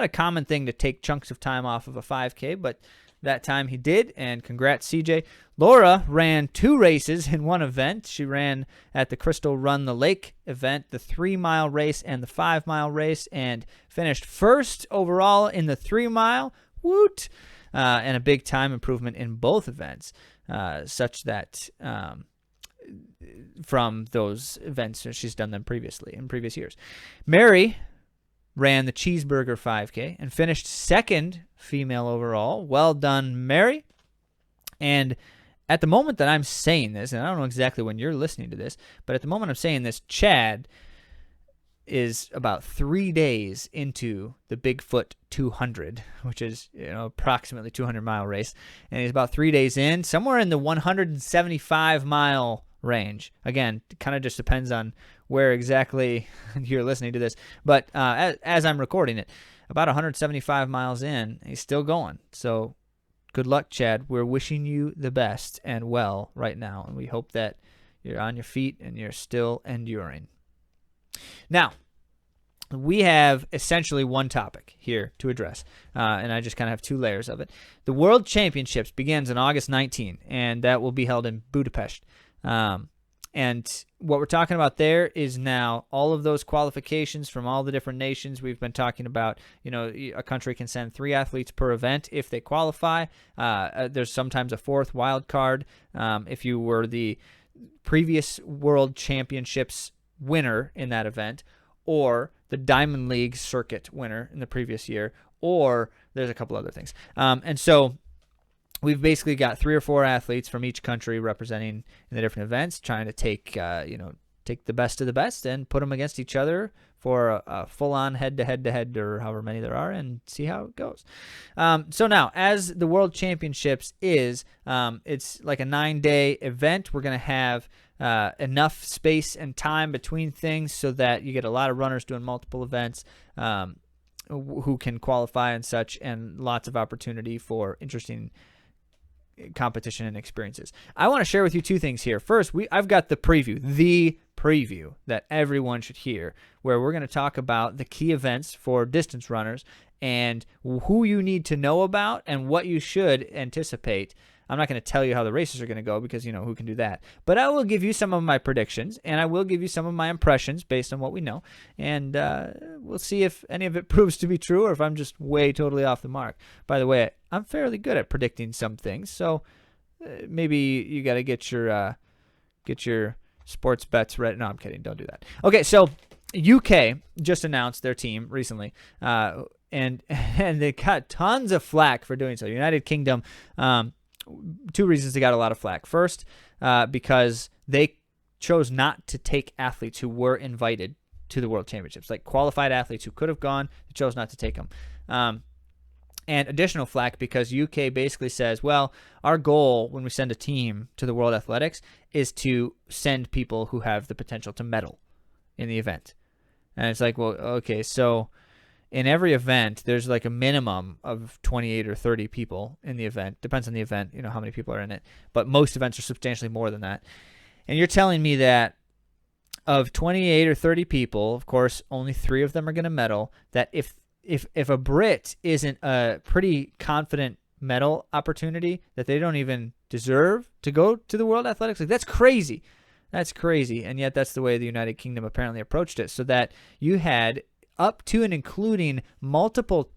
Speaker 1: common thing to take chunks of time off of a 5K, but that time he did, and congrats, CJ. Laura ran 2 races in one event. She ran at the Crystal Run the Lake event, the 3-mile race and the 5-mile race, and finished first overall in the 3-mile. Woot! And a big time improvement in both events, such that from those events, she's done them previously in previous years. Mary ran the Cheeseburger 5K and finished second female overall. Well done, Mary. And at the moment that I'm saying this, and I don't know exactly when you're listening to this, but at the moment I'm saying this, Chad is about 3 days into the Bigfoot 200, which is approximately 200-mile race, and he's about 3 days in, somewhere in the 175-mile range. Again, it kind of just depends on where exactly you're listening to this, but as I'm recording it, about 175 miles in, he's still going. So good luck, Chad. We're wishing you the best and well right now, and we hope that you're on your feet and you're still enduring. Now, we have essentially one topic here to address, and I just kind of have 2 layers of it. The World Championships begins on August 19, and that will be held in Budapest. And what we're talking about there is now all of those qualifications from all the different nations. We've been talking about, a country can send 3 athletes per event if they qualify. There's sometimes a 4th wild card. If you were the previous World Championships winner in that event, or the Diamond League circuit winner in the previous year, or there's a couple other things. And so we've basically got 3 or 4 athletes from each country representing in the different events, trying to take the best of the best and put them against each other for a full-on head-to-head or however many there are, and see how it goes. So now, as the World Championships is, it's like a 9-day event. We're going to have enough space and time between things so that you get a lot of runners doing multiple events who can qualify and such, and lots of opportunity for interesting competition and experiences. I want to share with you two things here. First, I've got the preview that everyone should hear, where we're going to talk about the key events for distance runners and who you need to know about and what you should anticipate. I'm not going to tell you how the races are going to go because, you know, who can do that? But I will give you some of my predictions, and I will give you some of my impressions based on what we know. And we'll see if any of it proves to be true or if I'm just way totally off the mark. By the way, I'm fairly good at predicting some things, so maybe you got to get your sports bets ready. No, I'm kidding. Don't do that. Okay, so UK just announced their team recently, and they got tons of flack for doing so. United Kingdom, two reasons they got a lot of flack. First, because they chose not to take athletes who were invited to the World Championships, like qualified athletes who could have gone, they chose not to take them. And additional flack because UK basically says, well, our goal when we send a team to the World Athletics is to send people who have the potential to medal in the event. And it's like, well, okay, so in every event, there's like a minimum of 28 or 30 people in the event. Depends on the event, you know, how many people are in it. But most events are substantially more than that. And you're telling me that of 28 or 30 people, of course, only 3 of them are going to medal, that if a Brit isn't a pretty confident medal opportunity, that they don't even deserve to go to the World Athletics, like that's crazy. That's crazy. And yet that's the way the United Kingdom apparently approached it, so that you had up to and including multiple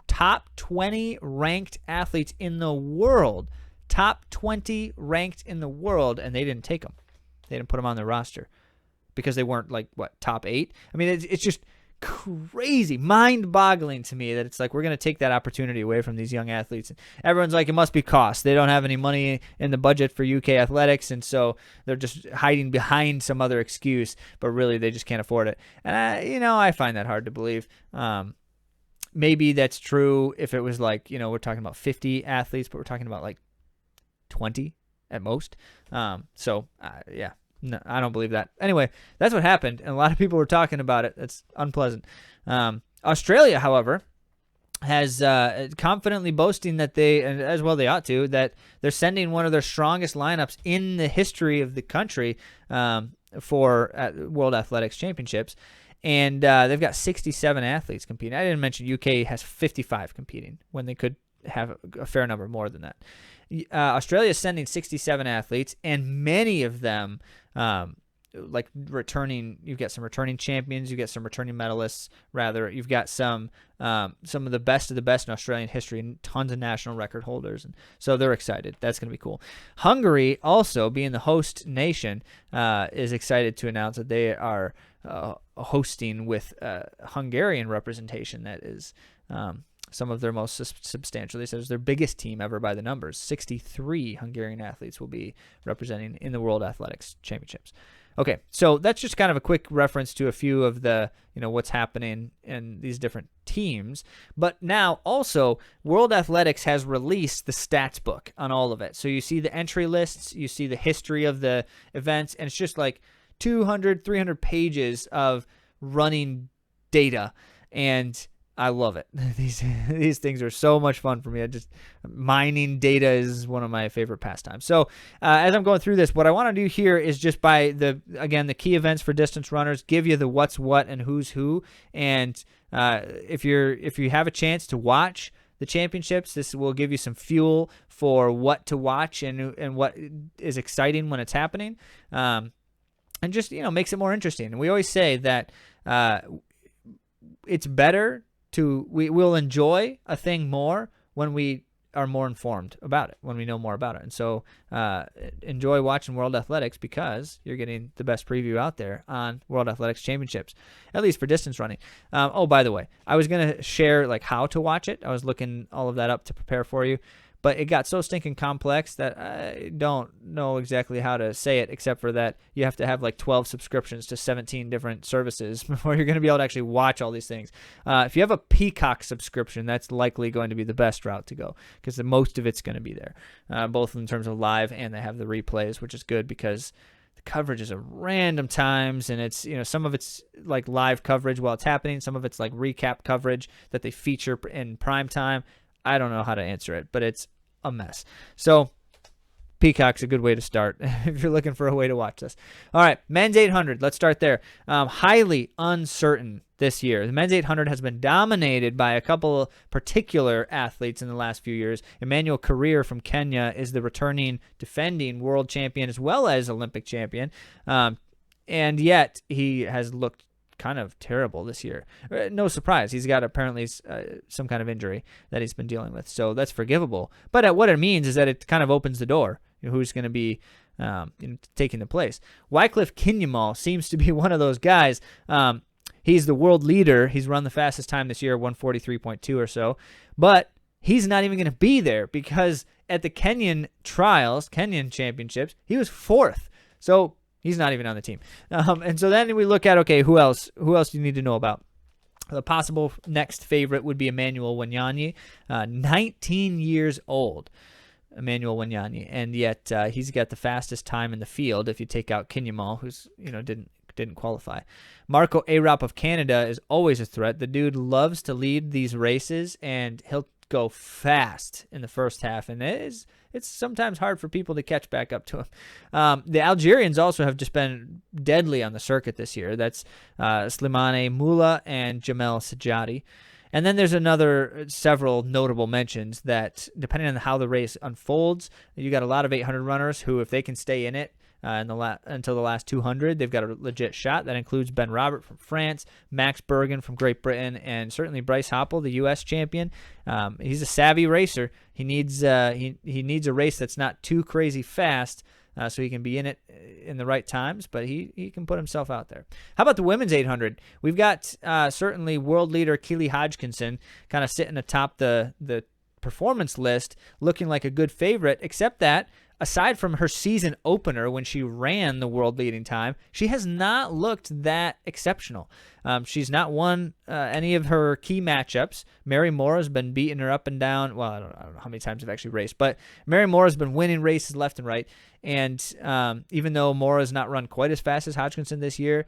Speaker 1: top 20 ranked athletes in the world, top 20 ranked in the world, and they didn't take them. They didn't put them on their roster because they weren't like, what, top 8? I mean, it's just crazy, mind-boggling to me that it's like we're going to take that opportunity away from these young athletes. Everyone's like, it must be cost. They don't have any money in the budget for UK athletics, and so they're just hiding behind some other excuse, but really they just can't afford it. And I find that hard to believe. Maybe that's true if it was like, we're talking about 50 athletes, but we're talking about like 20 at most. Yeah. No, I don't believe that. Anyway, that's what happened, and a lot of people were talking about it. That's unpleasant. Australia, however, has confidently boasting that they, and as well they ought to, that they're sending one of their strongest lineups in the history of the country for World Athletics Championships, and they've got 67 athletes competing. I didn't mention UK has 55 competing when they could have a fair number more than that. Australia is sending 67 athletes, and many of them like returning. You've got some returning champions, you get some returning medalists. Rather, you've got some of the best in Australian history, and tons of national record holders, and so they're excited. That's going to be cool. Hungary, also being the host nation, is excited to announce that they are hosting with Hungarian representation. That is some of their most substantial. They said it's their biggest team ever by the numbers. 63 Hungarian athletes will be representing in the World Athletics Championships. Okay, so that's just kind of a quick reference to a few of the, what's happening in these different teams. But now also, World Athletics has released the stats book on all of it. So you see the entry lists, you see the history of the events, and it's just like 200, 300 pages of running data. And I love it. These things are so much fun for me. Mining data is one of my favorite pastimes. So as I'm going through this, what I want to do here is just by the key events for distance runners, give you the what's what and who's who. And if you have a chance to watch the championships, this will give you some fuel for what to watch and what is exciting when it's happening. And just makes it more interesting. And we always say that it's better. We'll enjoy a thing more when we are more informed about it, when we know more about it. And so enjoy watching World Athletics because you're getting the best preview out there on World Athletics Championships, at least for distance running. By the way, I was going to share like how to watch it. I was looking all of that up to prepare for you. but it got so stinking complex that I don't know exactly how to say it, except for that you have to have like 12 subscriptions to 17 different services before you're going to be able to actually watch all these things. If you have a Peacock subscription, that's likely going to be the best route to go, because most of it's going to be there, both in terms of live, and they have the replays, which is good because the coverage is at random times, and it's, some of it's like live coverage while it's happening, some of it's like recap coverage that they feature in prime time. I don't know how to answer it, but it's a mess. So Peacock's a good way to start if you're looking for a way to watch this. All right, men's 800. Let's start there. Highly uncertain this year. The men's 800 has been dominated by a couple particular athletes in the last few years. Emmanuel Korir from Kenya is the returning defending world champion as well as Olympic champion, and yet he has looked kind of terrible this year. No surprise. He's got apparently some kind of injury that he's been dealing with, so that's forgivable. But what it means is that it kind of opens the door. Who's going to be taking the place. Wycliffe Kinyamal seems to be one of those guys. He's the world leader. He's run the fastest time this year, 143.2 or so. But he's not even going to be there because at the Kenyan championships, he was 4th. So he's not even on the team. And so then we look at, okay, who else? Who else do you need to know about? The possible next favorite would be Emmanuel Wanyonyi, 19 years old. Emmanuel Wanyonyi, and yet he's got the fastest time in the field if you take out Kinyamal, who's didn't qualify. Marco Arop of Canada is always a threat. The dude loves to lead these races, and he'll go fast in the first half, and it's sometimes hard for people to catch back up to him. The Algerians also have just been deadly on the circuit this year. That's Slimane Moula and Jamel Sajadi. And then there's several notable mentions that, depending on how the race unfolds, you got a lot of 800 runners who, if they can stay in it until the last 200, they've got a legit shot. That includes Ben Robert from France, Max Bergen from Great Britain, and certainly Bryce Hoppel, the U.S. champion. He's a savvy racer. He needs he needs a race that's not too crazy fast, so he can be in it in the right times, but he can put himself out there. How about the women's 800? We've got certainly world leader Keely Hodgkinson kind of sitting atop the performance list, looking like a good favorite, except that aside from her season opener when she ran the world leading time, she has not looked that exceptional. She's not won any of her key matchups. Mary Moore has been beating her up and down. Well, I don't know how many times they've actually raced, but Mary Moore has been winning races left and right. And even though Moore has not run quite as fast as Hodgkinson this year,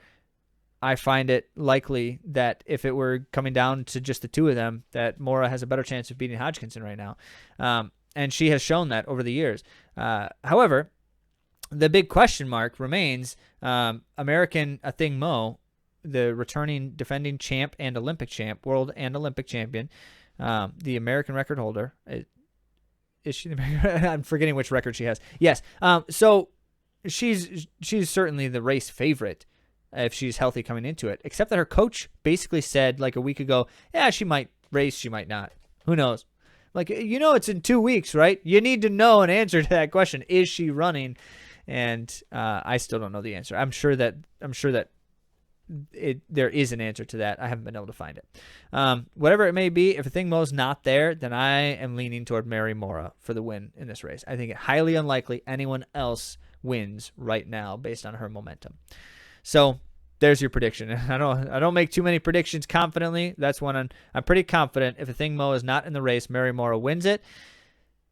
Speaker 1: I find it likely that if it were coming down to just the two of them, that Mora has a better chance of beating Hodgkinson right now. And she has shown that over the years. However, the big question mark remains American Athing Mo, the returning defending champ and Olympic champ, world and Olympic champion, the American record holder. Is she? I'm forgetting which record she has. Yes. So she's certainly the race favorite if she's healthy coming into it, except that her coach basically said like a week ago, yeah, she might race, she might not. Who knows? Like, it's in 2 weeks, right? You need to know an answer to that question. Is she running? And I still don't know the answer. I'm sure that there is an answer to that. I haven't been able to find it. Whatever it may be, if Athing Mo's not there, then I am leaning toward Mary Mora for the win in this race. I think it highly unlikely anyone else wins right now based on her momentum. So there's your prediction. I don't make too many predictions confidently. That's one I'm pretty confident. If Athing Mo is not in the race, Mary Mora wins it.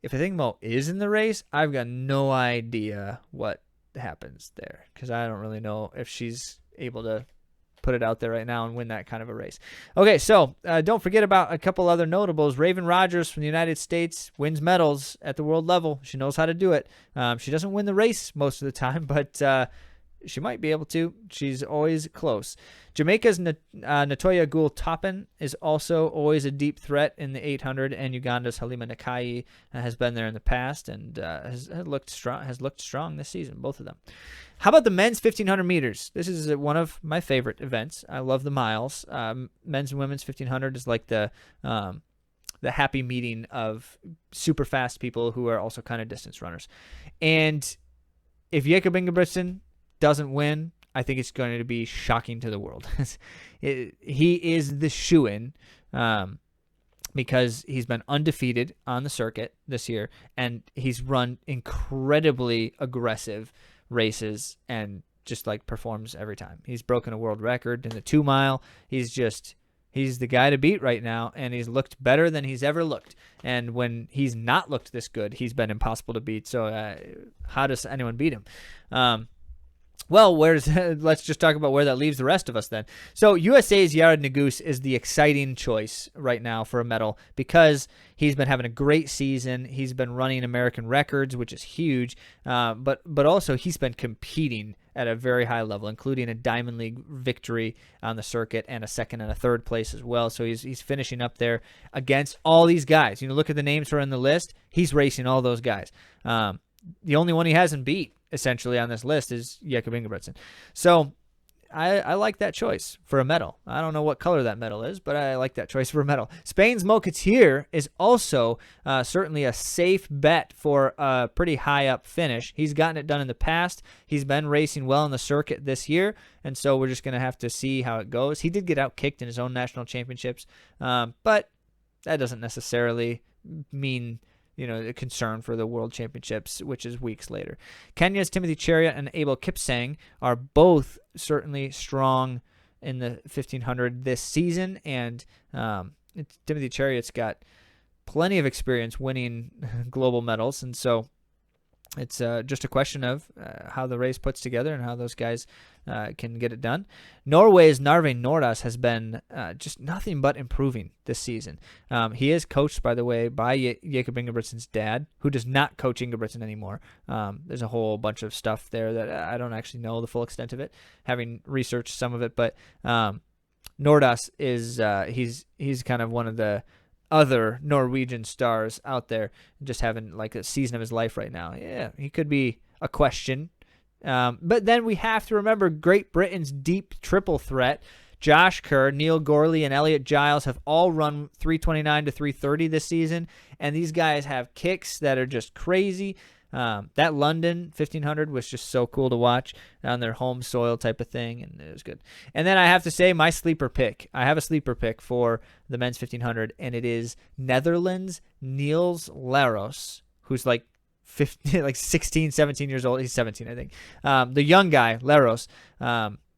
Speaker 1: If Athing Mo is in the race, I've got no idea what happens there because I don't really know if she's able to put it out there right now and win that kind of a race. Okay, so don't forget about a couple other notables. Raven Rogers from the United States wins medals at the world level. She knows how to do it. She doesn't win the race most of the time, but she might be able to. She's always close. Jamaica's Natoya Gould-Toppin is also always a deep threat in the 800, and Uganda's Halima Nakai has been there in the past and has looked strong this season, both of them. How about the men's 1,500 meters? This is one of my favorite events. I love the miles. Men's and women's 1,500 is like the happy meeting of super fast people who are also kind of distance runners. And if Jakob Ingebrigtsen doesn't win, I think it's going to be shocking to the world. He is the shoo-in. because he's been undefeated on the circuit this year, and he's run incredibly aggressive races and just like performs every time. He's broken a world record in the 2 mile. He's the guy to beat right now, and he's looked better than he's ever looked. And when he's not looked this good, he's been impossible to beat. So how does anyone beat him? Well, let's just talk about where that leaves the rest of us then. So USA's Yared Nuguse is the exciting choice right now for a medal because he's been having a great season. He's been running American records, which is huge, but also he's been competing at a very high level, including a Diamond League victory on the circuit and a second and a third place as well. So he's finishing up there against all these guys. Look at the names who are in the list. He's racing all those guys. The only one he hasn't beat, essentially, on this list is Jakob Ingebrigtsen. So I like that choice for a medal. I don't know what color that medal is, but I like that choice for a medal. Spain's Mokatier is also certainly a safe bet for a pretty high up finish. He's gotten it done in the past. He's been racing well on the circuit this year, and so we're just going to have to see how it goes. He did get out-kicked in his own national championships, but that doesn't necessarily mean a concern for the World Championships, which is weeks later. Kenya's Timothy Cheruiyot and Abel Kipsang are both certainly strong in the 1500 this season, and Timothy Cheruiyot's got plenty of experience winning global medals, and so it's just a question of how the race puts together and how those guys can get it done. Norway's Narve Nordas has been just nothing but improving this season. He is coached, by the way, by Jakob Ingebrigtsen's dad, who does not coach Ingebrigtsen anymore. There's a whole bunch of stuff there that I don't actually know the full extent of it, having researched some of it. But Nordas is he's kind of one of the other Norwegian stars out there, just having like a season of his life right now. Yeah, he could be a question. But then we have to remember Great Britain's deep triple threat. Josh Kerr, Neil Gorley, and Elliot Giles have all run 329 to 330 this season, and these guys have kicks that are just crazy. That London 1500 was just so cool to watch on their home soil type of thing, and it was good. And then I have to say my sleeper pick. I have a sleeper pick for the men's 1500, and it is Netherlands' Niels Laros, who's like 16, 17 years old. He's 17, I think. The young guy, Laros. And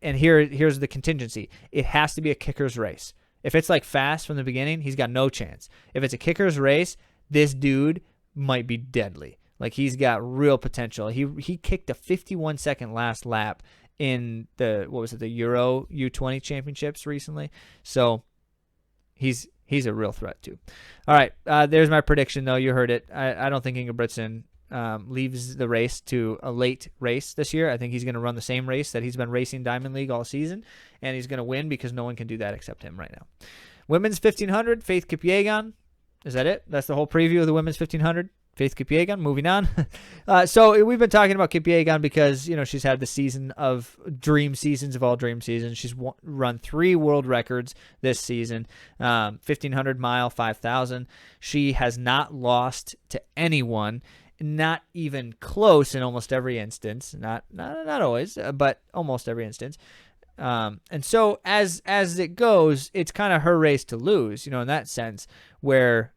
Speaker 1: here's the contingency. It has to be a kicker's race. If it's like fast from the beginning, he's got no chance. If it's a kicker's race, this dude might be deadly. Like, he's got real potential. He kicked a 51-second last lap in the Euro U20 championships recently. So he's a real threat too. All right, there's my prediction though. You heard it. I don't think Ingebrigtsen leaves the race to a late race this year. I think he's going to run the same race that he's been racing Diamond League all season, and he's going to win because no one can do that except him right now. Women's 1500, Faith Kipyegon. Is that it? That's the whole preview of the women's 1500. Faith Kipyegon, moving on. So we've been talking about Kipyegon because, she's had the season of dream seasons of all dream seasons. She's run 3 world records this season, 1,500 mile, 5,000. She has not lost to anyone, not even close in almost every instance. Not always, but almost every instance. And so as it goes, it's kind of her race to lose, in that sense, where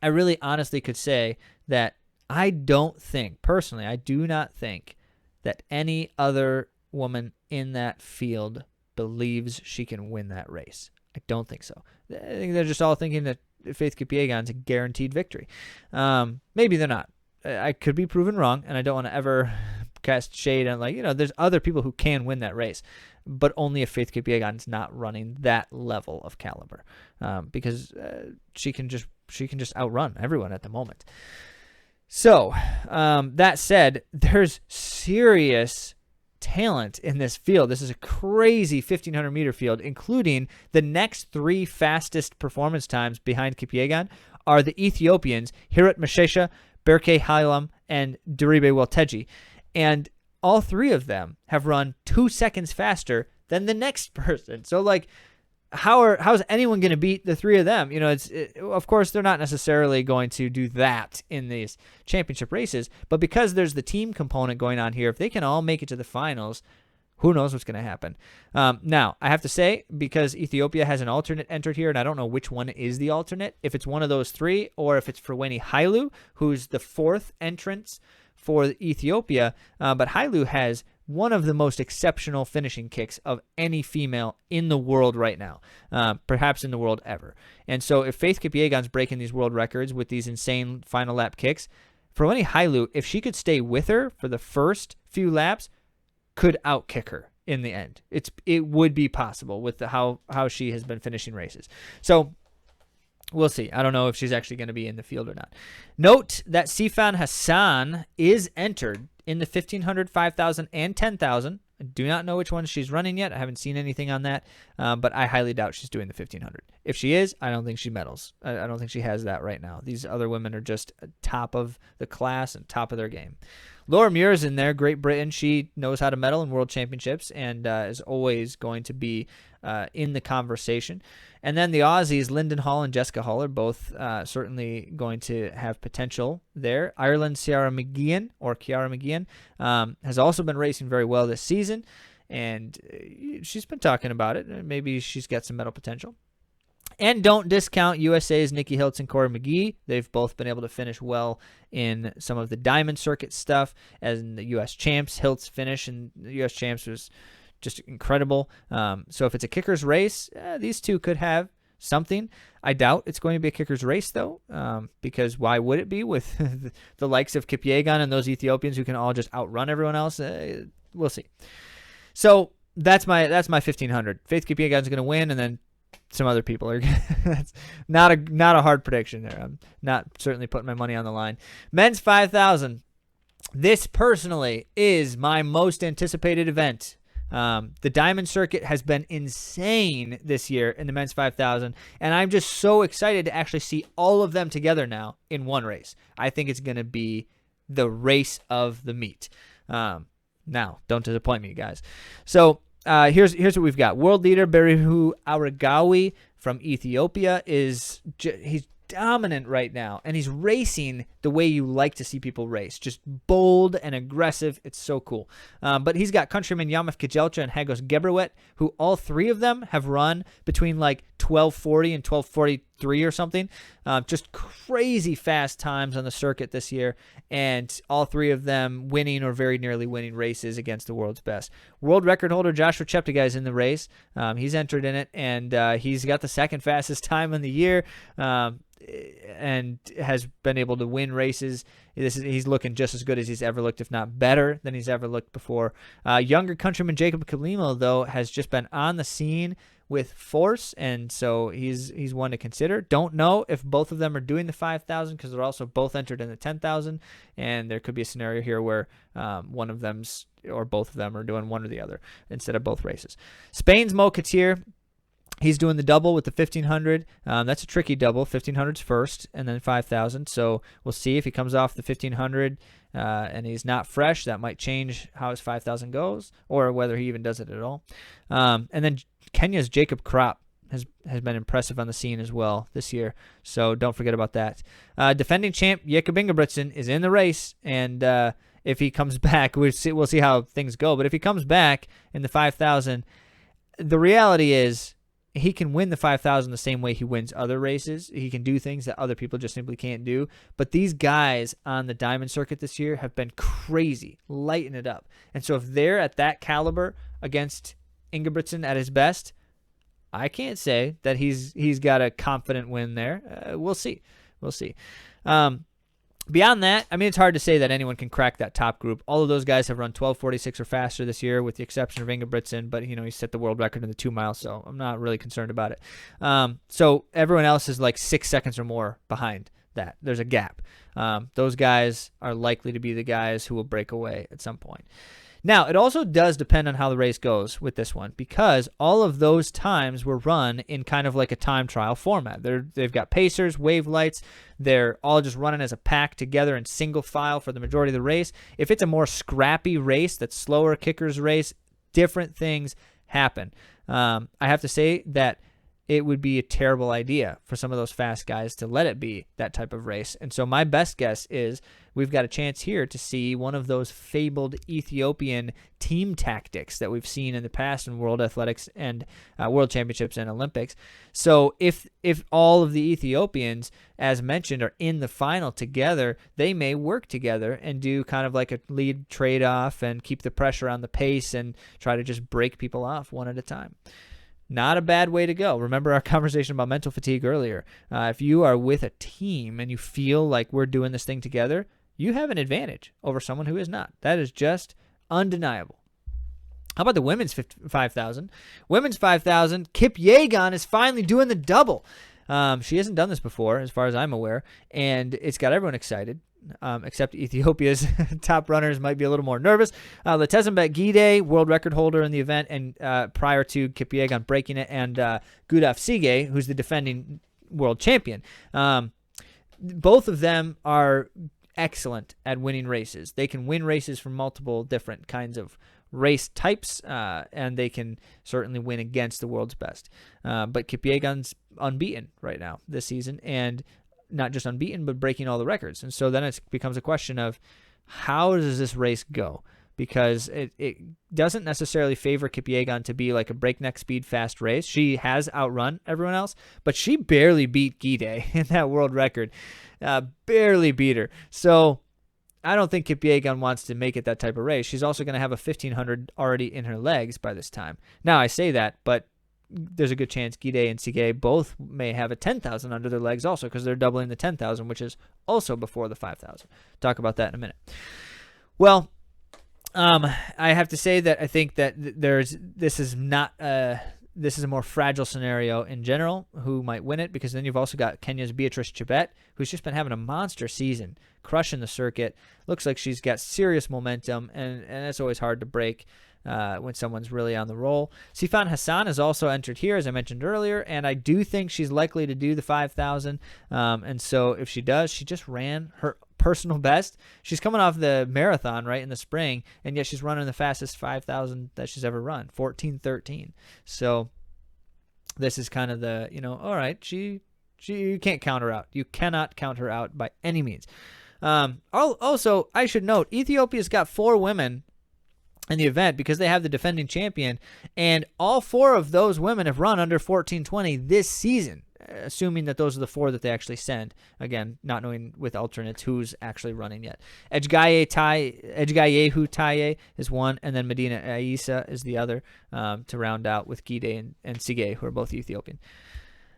Speaker 1: I really honestly could say that I do not think that any other woman in that field believes she can win that race. I don't think so. I think they're just all thinking that Faith Kipyegon's a guaranteed victory. Maybe they're not. I could be proven wrong, and I don't want to ever cast shade on, there's other people who can win that race, but only if Faith Kipyegon's not running that level of caliber, because she can just outrun everyone at the moment. So that said, there's serious talent in this field. This is a crazy 1,500 meter field, including the next 3 fastest performance times behind Kipyegon are the Ethiopians Hirut Mashesha, Berke Hailam, and Diribe Welteji. And all 3 of them have run 2 seconds faster than the next person. So, how's anyone going to beat the 3 of them? Of course, they're not necessarily going to do that in these championship races, but because there's the team component going on here, if they can all make it to the finals, Who knows what's going to happen? Now, I have to say, because Ethiopia has an alternate entered here, and I don't know which one is the alternate, if it's one of those three, or if it's Frweni Hailu, who's the fourth entrance for Ethiopia. But Hailu has one of the most exceptional finishing kicks of any female in the world right now, perhaps in the world ever. And so if Faith Kipyegon's breaking these world records with these insane final lap kicks, Frweni Hailu, if she could stay with her for the first few laps, could outkick her in the end. It would be possible with how she has been finishing races. So we'll see. I don't know if she's actually going to be in the field or not. Note that Sifan Hassan is entered in the 1,500, 5,000, and 10,000. I do not know which one she's running yet. I haven't seen anything on that, but I highly doubt she's doing the 1,500. If she is, I don't think she medals. I don't think she has that right now. These other women are just top of the class and top of their game. Laura Muir's in there, Great Britain. She knows how to medal in world championships and is always going to be in the conversation. And then the Aussies, Lyndon Hall and Jessica Hall, are both certainly going to have potential there. Ireland's Ciara McGeehan has also been racing very well this season, and she's been talking about it. Maybe she's got some medal potential. And don't discount USA's Nikki Hiltz and Corey McGee. They've both been able to finish well in some of the Diamond Circuit stuff, as in the U.S. Champs. Hiltz finish in the U.S. Champs was just incredible. So if it's a kicker's race, these two could have something. I doubt it's going to be a kicker's race, though, because why would it be with the likes of Kipyegon and those Ethiopians who can all just outrun everyone else? We'll see. So that's my 1,500. Faith Kipyegon's going to win, and then some other people are. That's not a hard prediction there. I'm not certainly putting my money on the line. Men's 5,000. This personally is my most anticipated event. The Diamond Circuit has been insane this year in the men's 5,000, and I'm just so excited to actually see all of them together now in one race. I think it's going to be the race of the meet. Now, don't disappoint me, guys. So here's what we've got. World leader Berihu Aragawi from Ethiopia he's dominant right now, and he's racing the way you like to see people race, just bold and aggressive. It's so cool. But he's got countrymen Yamif Kejelcha and Hagos Gebrewet, who all three of them have run between like 12:40 and 12:43 or something. Just crazy fast times on the circuit this year, and all three of them winning or very nearly winning races against the world's best. World record holder Joshua Cheptegei is in the race. He's entered in it, and he's got the second fastest time in the year. And has been able to win races. He's looking just as good as he's ever looked, if not better than he's ever looked before. Younger countryman Jacob Kalimo, though, has just been on the scene with force, and so he's one to consider. Don't know if both of them are doing the 5,000 because they're also both entered in the 10,000, and there could be a scenario here where one of them's or both of them are doing one or the other instead of both races. Spain's Mo Katir. He's doing the double with the 1,500. That's a tricky double. 1,500's first, and then 5,000. So we'll see if he comes off the 1,500 and he's not fresh. That might change how his 5,000 goes, or whether he even does it at all. And then Kenya's Jacob Kropp has been impressive on the scene as well this year. So don't forget about that. Defending champ Jakob Ingebrigtsen is in the race, and if he comes back, we'll see how things go. But if he comes back in the 5,000, the reality is, he can win the 5,000 the same way he wins other races. He can do things that other people just simply can't do. But these guys on the Diamond Circuit this year have been crazy, lighting it up. And so if they're at that caliber against Ingebrigtsen at his best, I can't say that he's got a confident win there. We'll see. We'll see. Beyond that, I mean, it's hard to say that anyone can crack that top group. All of those guys have run 12:46 or faster this year, with the exception of Ingebrigtsen, but, he set the world record in the 2 miles, so I'm not really concerned about it. So everyone else is like 6 seconds or more behind that. There's a gap. Those guys are likely to be the guys who will break away at some point. Now, it also does depend on how the race goes with this one, because all of those times were run in kind of like a time trial format. They've got pacers, wave lights. They're all just running as a pack together in single file for the majority of the race. If it's a more scrappy race, that's slower kickers race, different things happen. I have to say that it would be a terrible idea for some of those fast guys to let it be that type of race. And so my best guess is we've got a chance here to see one of those fabled Ethiopian team tactics that we've seen in the past in World Athletics and World Championships and Olympics. So if all of the Ethiopians, as mentioned, are in the final together, they may work together and do kind of like a lead trade-off and keep the pressure on the pace and try to just break people off one at a time. Not a bad way to go. Remember our conversation about mental fatigue earlier. If you are with a team and you feel like we're doing this thing together, you have an advantage over someone who is not. That is just undeniable. How about the women's 5,000? Women's 5,000, Kip Yegon is finally doing the double. She hasn't done this before, as far as I'm aware, and it's got everyone excited. Except Ethiopia's top runners might be a little more nervous. Letesenbet Gide, world record holder in the event, and prior to Kipyegon breaking it, and Gudaf Sige, who's the defending world champion. Both of them are excellent at winning races. They can win races from multiple different kinds of race types, and they can certainly win against the world's best. But Kipyegon's unbeaten right now this season, and not just unbeaten, but breaking all the records. And so then it becomes a question of how does this race go? Because it doesn't necessarily favor Kipyegon to be like a breakneck speed fast race. She has outrun everyone else, but she barely beat Gide in that world record. Barely beat her. So I don't think Kipyegon wants to make it that type of race. She's also going to have a 1,500 already in her legs by this time. Now I say that, but there's a good chance Gide and Sige both may have a 10,000 under their legs also, because they're doubling the 10,000, which is also before the 5,000. Talk about that in a minute. Well, I have to say that I think that this is a more fragile scenario in general, who might win it, because then you've also got Kenya's Beatrice Chebet, who's just been having a monster season, crushing the circuit. Looks like she's got serious momentum, and it's always hard to break when someone's really on the roll. Sifan Hassan has also entered here, as I mentioned earlier, and I do think she's likely to do the 5,000. And so if she does, she just ran her personal best. She's coming off the marathon right in the spring, and yet she's running the fastest 5,000 that she's ever run, 14:13. So this is kind of the, all right, you can't count her out. You cannot count her out by any means. Also, I should note, Ethiopia's got 4 women in the event because they have the defending champion, and all 4 of those women have run under 14:20 this season, assuming that those are the 4 that they actually send. Again, not knowing with alternates who's actually running yet. Ejgayehu Taye is one, and then Medina Aisa is the other, to round out with Gide and Sige, who are both Ethiopian.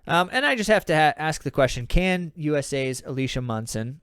Speaker 1: And I just have to ask the question, can USA's Alicia Munson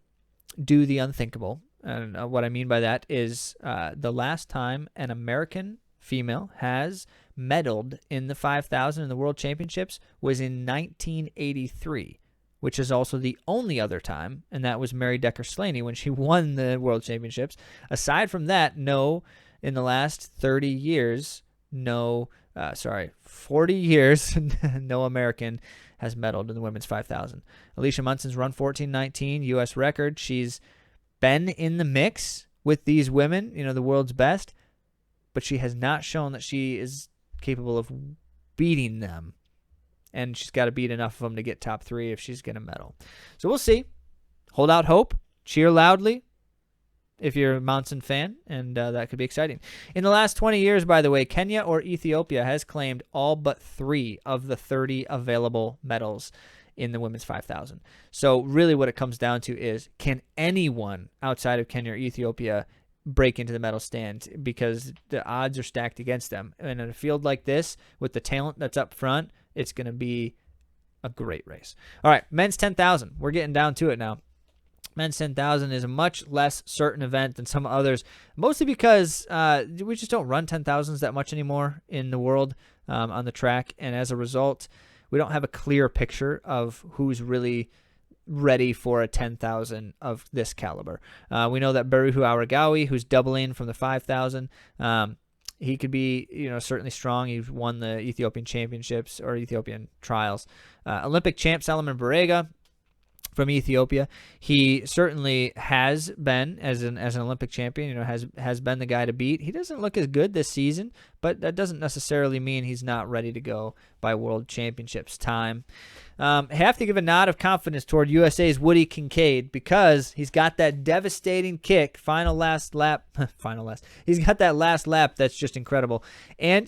Speaker 1: do the unthinkable? And what I mean by that is the last time an American female has medaled in the 5,000 in the World Championships was in 1983, which is also the only other time, and that was Mary Decker-Slaney when she won the World Championships. Aside from that, in the last 40 years, no American has medaled in the women's 5,000. Alicia Munson's run 14:19, U.S. record. She's been in the mix with these women, the world's best, but she has not shown that she is capable of beating them. And she's got to beat enough of them to get top 3 if she's going to medal. So we'll see. Hold out hope. Cheer loudly if you're a Monson fan, and that could be exciting. In the last 20 years, by the way, Kenya or Ethiopia has claimed all but 3 of the 30 available medals in the women's 5,000. So really what it comes down to is, can anyone outside of Kenya or Ethiopia break into the medal stand? Because the odds are stacked against them. And in a field like this, with the talent that's up front, it's going to be a great race. All right, men's 10,000. We're getting down to it now. Men's 10,000 is a much less certain event than some others, mostly because we just don't run 10,000s that much anymore in the world on the track. And as a result, we don't have a clear picture of who's really ready for a 10,000 of this caliber. We know that Berihu Aregawi, who's doubling from the 5,000, he could be, certainly strong. He's won the Ethiopian championships or Ethiopian trials. Olympic champ Salomon Barega, from Ethiopia. He certainly has been as an Olympic champion, has been the guy to beat. He doesn't look as good this season, but that doesn't necessarily mean he's not ready to go by World Championships time. Have to give a nod of confidence toward USA's Woody Kincaid because he's got that devastating kick, last lap. He's got that last lap that's just incredible. And,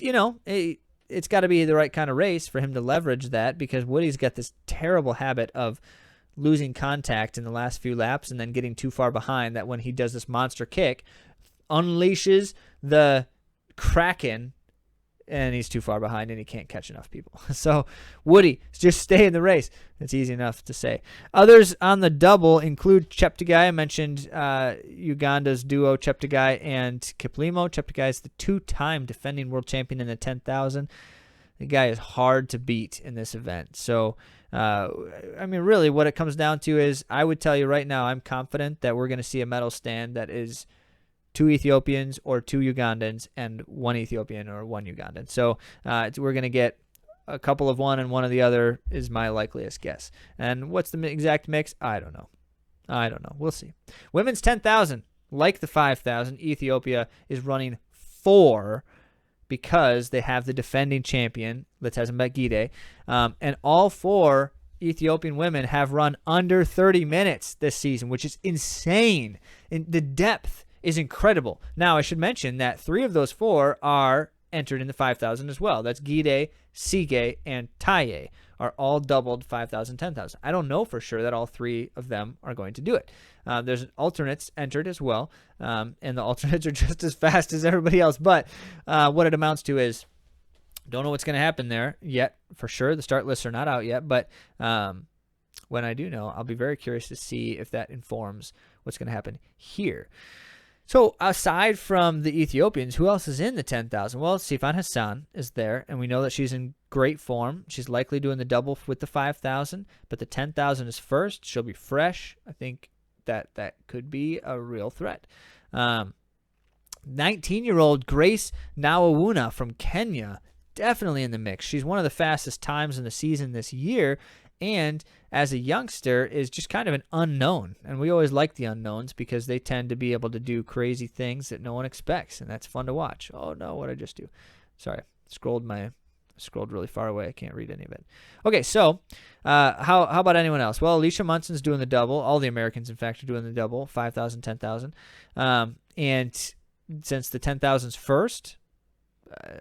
Speaker 1: it's got to be the right kind of race for him to leverage that because Woody's got this terrible habit of losing contact in the last few laps and then getting too far behind that when he does this monster kick, unleashes the Kraken, and he's too far behind and he can't catch enough people. So Woody, just stay in the race. It's easy enough to say. Others on the double include Cheptegei. I mentioned Uganda's duo, Cheptegei and Kiplimo. Cheptegei is the two-time defending world champion in the 10,000. The guy is hard to beat in this event. So, really what it comes down to is I would tell you right now I'm confident that we're going to see a medal stand that is 2 Ethiopians or 2 Ugandans and 1 Ethiopian or 1 Ugandan. So we're going to get a couple of one and one of the other is my likeliest guess. And what's the exact mix? I don't know. We'll see. Women's 10,000, like the 5,000, Ethiopia is running 4 because they have the defending champion, Letezembek Gide, and all 4 Ethiopian women have run under 30 minutes this season, which is insane. The depth is incredible. Now, I should mention that 3 of those 4 are entered in the 5,000 as well. That's Gide, Sige, and Taye are all doubled 5,000, 10,000. I don't know for sure that all 3 of them are going to do it. There's alternates entered as well, and the alternates are just as fast as everybody else. But what it amounts to is don't know what's going to happen there yet for sure. The start lists are not out yet, but when I do know, I'll be very curious to see if that informs what's going to happen here. So aside from the Ethiopians, who else is in the 10,000? Well, Sifan Hassan is there, and we know that she's in great form. She's likely doing the double with the 5,000, but the 10,000 is first. She'll be fresh. I think that could be a real threat. 19-year-old Grace Nawawuna from Kenya, definitely in the mix. She's one of the fastest times in the season this year, and as a youngster is just kind of an unknown. And we always like the unknowns because they tend to be able to do crazy things that no one expects, and that's fun to watch. Oh, no, what did I just do? Sorry, scrolled really far away. I can't read any of it. Okay, so how about anyone else? Well, Alicia Munson's doing the double. All the Americans, in fact, are doing the double, 5,000, 10,000. And since the 10,000's first,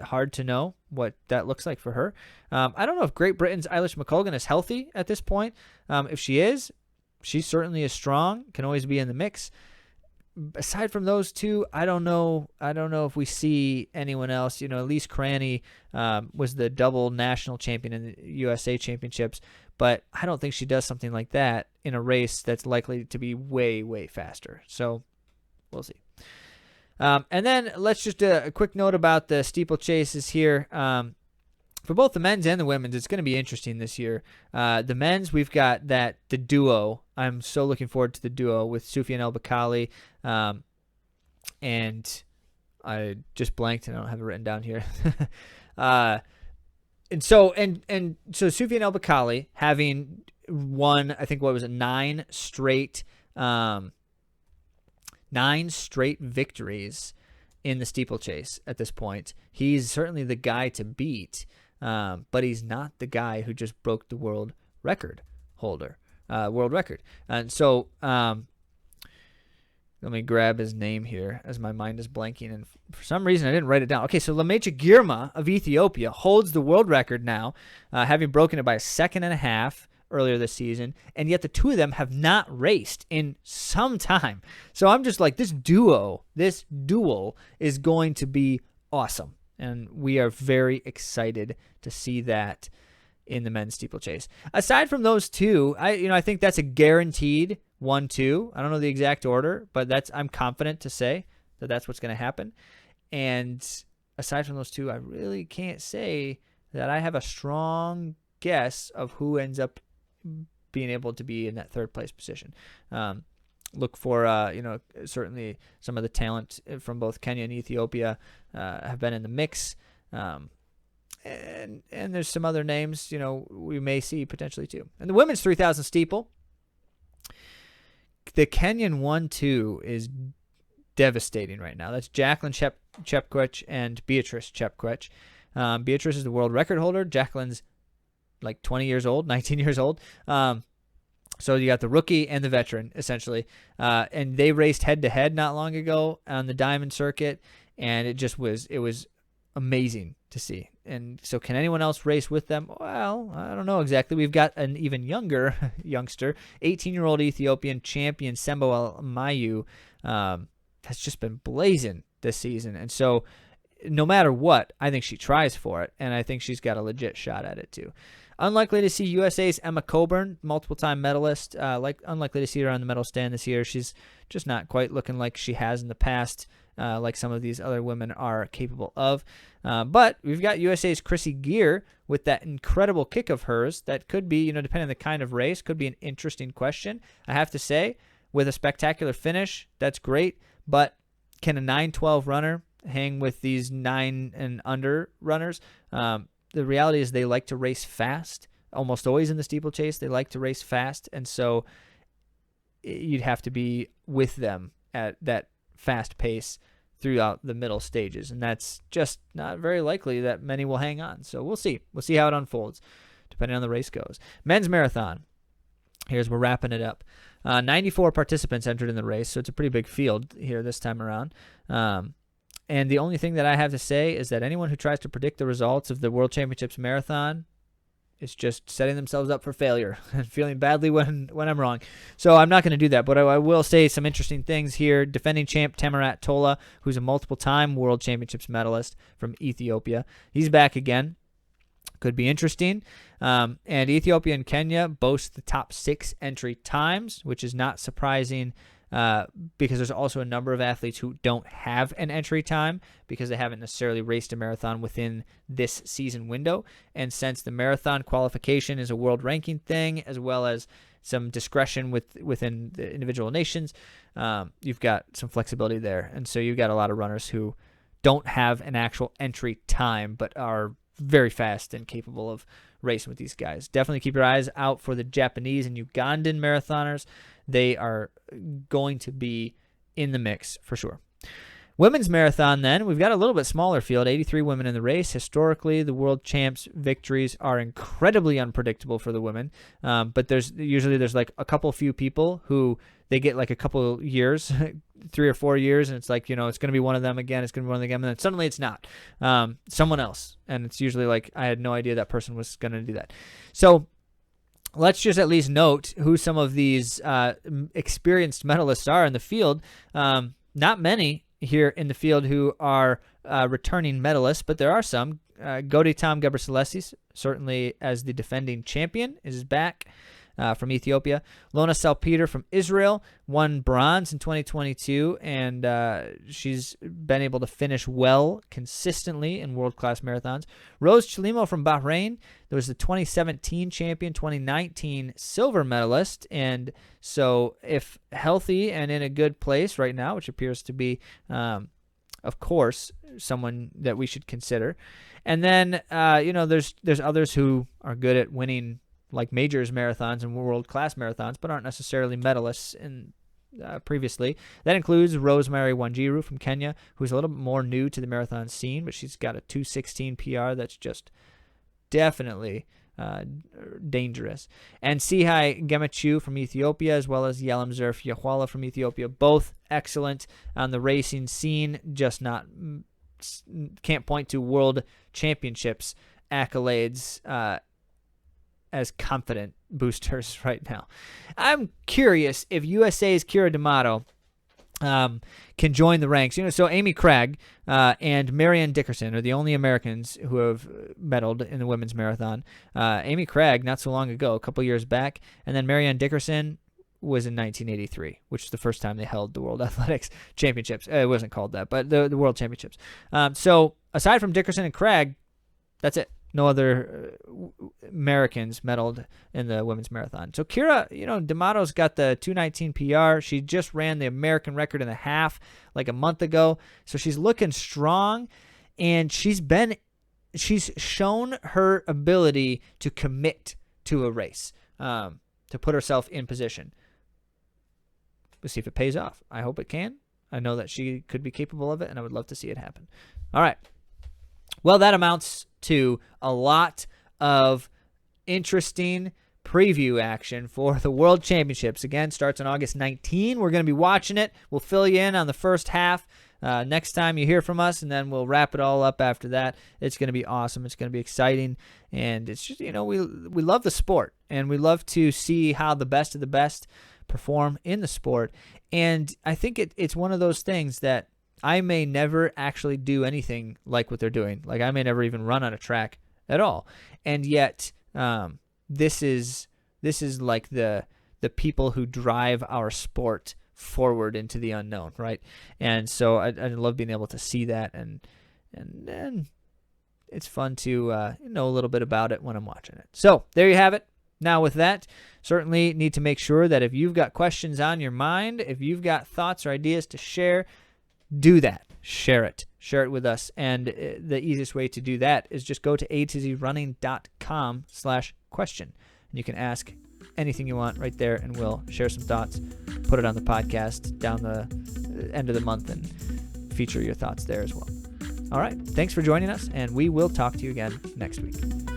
Speaker 1: hard to know what that looks like for her. I don't know if Great Britain's Eilish McColgan is healthy at this point. If she is, she certainly is strong, can always be in the mix. Aside from those 2, I don't know if we see anyone else. Elise Cranny was the double national champion in the USA Championships, but I don't think she does something like that in a race that's likely to be way, way faster. So we'll see. And then let's just a quick note about the steeplechases here. For both the men's and the women's, it's going to be interesting this year. The men's, we've got the duo. I'm so looking forward to the duo with Soufiane El Bakkali. And I just blanked and I don't have it written down here. And so Soufiane El Bakkali having won, I think, 9 straight 9 straight victories in the steeplechase at this point. He's certainly the guy to beat, but he's not the guy who just broke the world record. And so let me grab his name here as my mind is blanking, and for some reason I didn't write it down. Okay, so Lamaicha Girma of Ethiopia holds the world record now, having broken it by a second and a half earlier this season, and yet the 2 of them have not raced in some time. So I'm just like, this duel is going to be awesome, and we are very excited to see that in the men's steeplechase. Aside from those 2, I think that's a guaranteed 1-2. I don't know the exact order, but I'm confident to say that that's what's going to happen. And aside from those 2, I really can't say that I have a strong guess of who ends up being able to be in that 3rd place position. Look for, certainly some of the talent from both Kenya and Ethiopia have been in the mix. And there's some other names, we may see potentially too. And the women's 3,000 steeple, the Kenyan 1-2 is devastating right now. That's Jacqueline Chepkwech and Beatrice Chepkwech. Beatrice is the world record holder. Jacqueline's like 20 years old, 19 years old. So you got the rookie and the veteran, essentially. And they raced head-to-head not long ago on the Diamond Circuit, and it was amazing to see. And so can anyone else race with them? Well, I don't know exactly. We've got an even younger youngster, 18-year-old Ethiopian champion Sembo Mayu, has just been blazing this season. And so no matter what, I think she tries for it, and I think she's got a legit shot at it too. Unlikely to see USA's Emma Coburn, multiple-time medalist. Unlikely to see her on the medal stand this year. She's just not quite looking like she has in the past, like some of these other women are capable of. But we've got USA's Chrissy Gear with that incredible kick of hers that could be, depending on the kind of race, could be an interesting question. I have to say, with a spectacular finish, that's great. But can a 9-12 runner hang with these 9 and under runners? The reality is they like to race fast. Almost always in the steeplechase, they like to race fast. And so you'd have to be with them at that fast pace throughout the middle stages. And that's just not very likely that many will hang on. So we'll see. We'll see how it unfolds, depending on the race goes. Men's marathon. Here's we're wrapping it up. 94 participants entered in the race, so it's a pretty big field here this time around. And the only thing that I have to say is that anyone who tries to predict the results of the World Championships Marathon is just setting themselves up for failure and feeling badly when I'm wrong. So I'm not going to do that, but I will say some interesting things here. Defending champ Tamarat Tola, who's a multiple-time World Championships medalist from Ethiopia. He's back again. Could be interesting. And Ethiopia and Kenya boast the top 6 entry times, which is not surprising because there's also a number of athletes who don't have an entry time because they haven't necessarily raced a marathon within this season window. And since the marathon qualification is a world ranking thing, as well as some discretion within the individual nations, you've got some flexibility there. And so you've got a lot of runners who don't have an actual entry time but are very fast and capable of racing with these guys. Definitely keep your eyes out for the Japanese and Ugandan marathoners. They are going to be in the mix for sure. Women's marathon then, we've got a little bit smaller field, 83 women in the race. Historically, the world champs victories are incredibly unpredictable for the women, but there's like a couple few people who they get like a couple years, 3 or 4 years, and it's like, it's going to be one of them again, it's going to be one of them, and then suddenly it's not. Someone else, and it's usually like, I had no idea that person was going to do that. So let's just at least note who some of these experienced medalists are in the field. Not many here in the field who are returning medalists, but there are some. Goditam Ghebreselassie, certainly as the defending champion, is back from Ethiopia. Lona Salpeter from Israel won bronze in 2022, and she's been able to finish well consistently in world-class marathons. Rose Chelimo from Bahrain, there was the 2017 champion, 2019 silver medalist, and so if healthy and in a good place right now, which appears to be, of course, someone that we should consider. And then, there's others who are good at winning like majors marathons and world-class marathons, but aren't necessarily medalists in previously. That includes Rosemary Wanjiru from Kenya, who's a little bit more new to the marathon scene, but she's got a 2:16 PR that's just definitely dangerous. And Sihai Gemachu from Ethiopia, as well as Yelam Zerf Yahwala from Ethiopia, both excellent on the racing scene, just can't point to world championships accolades as confident boosters right now. I'm curious if USA's Kira D'Amato can join the ranks. So Amy Craig and Marianne Dickerson are the only Americans who have medaled in the women's marathon. Amy Craig, not so long ago, a couple years back, and then Marianne Dickerson was in 1983, which is the first time they held the World Athletics Championships. It wasn't called that, but the World Championships. So aside from Dickerson and Craig, that's it. No other Americans medaled in the women's marathon. So Kira, D'Amato's got the 2:19 PR. She just ran the American record in the half like a month ago. So she's looking strong, and she's shown her ability to commit to a race, to put herself in position. we'll see if it pays off. I hope it can. I know that she could be capable of it, and I would love to see it happen. All right. Well, that amounts to a lot of interesting preview action for the World Championships. Again, starts on August 19. We're going to be watching it. We'll fill you in on the first half next time you hear from us, and then we'll wrap it all up after that. It's going to be awesome. It's going to be exciting, and it's just, we love the sport, and we love to see how the best of the best perform in the sport. And I think it's one of those things that I may never actually do anything like what they're doing. Like, I may never even run on a track at all, and yet this is like the people who drive our sport forward into the unknown, right? And so I love being able to see that, and it's fun to know a little bit about it when I'm watching it. So there you have it. Now with that, certainly need to make sure that if you've got questions on your mind, if you've got thoughts or ideas to share, do that. Share it with us. And the easiest way to do that is just go to AtoZrunning.com/question. And you can ask anything you want right there, and we'll share some thoughts, put it on the podcast down the end of the month, and feature your thoughts there as well. All right. Thanks for joining us, and we will talk to you again next week.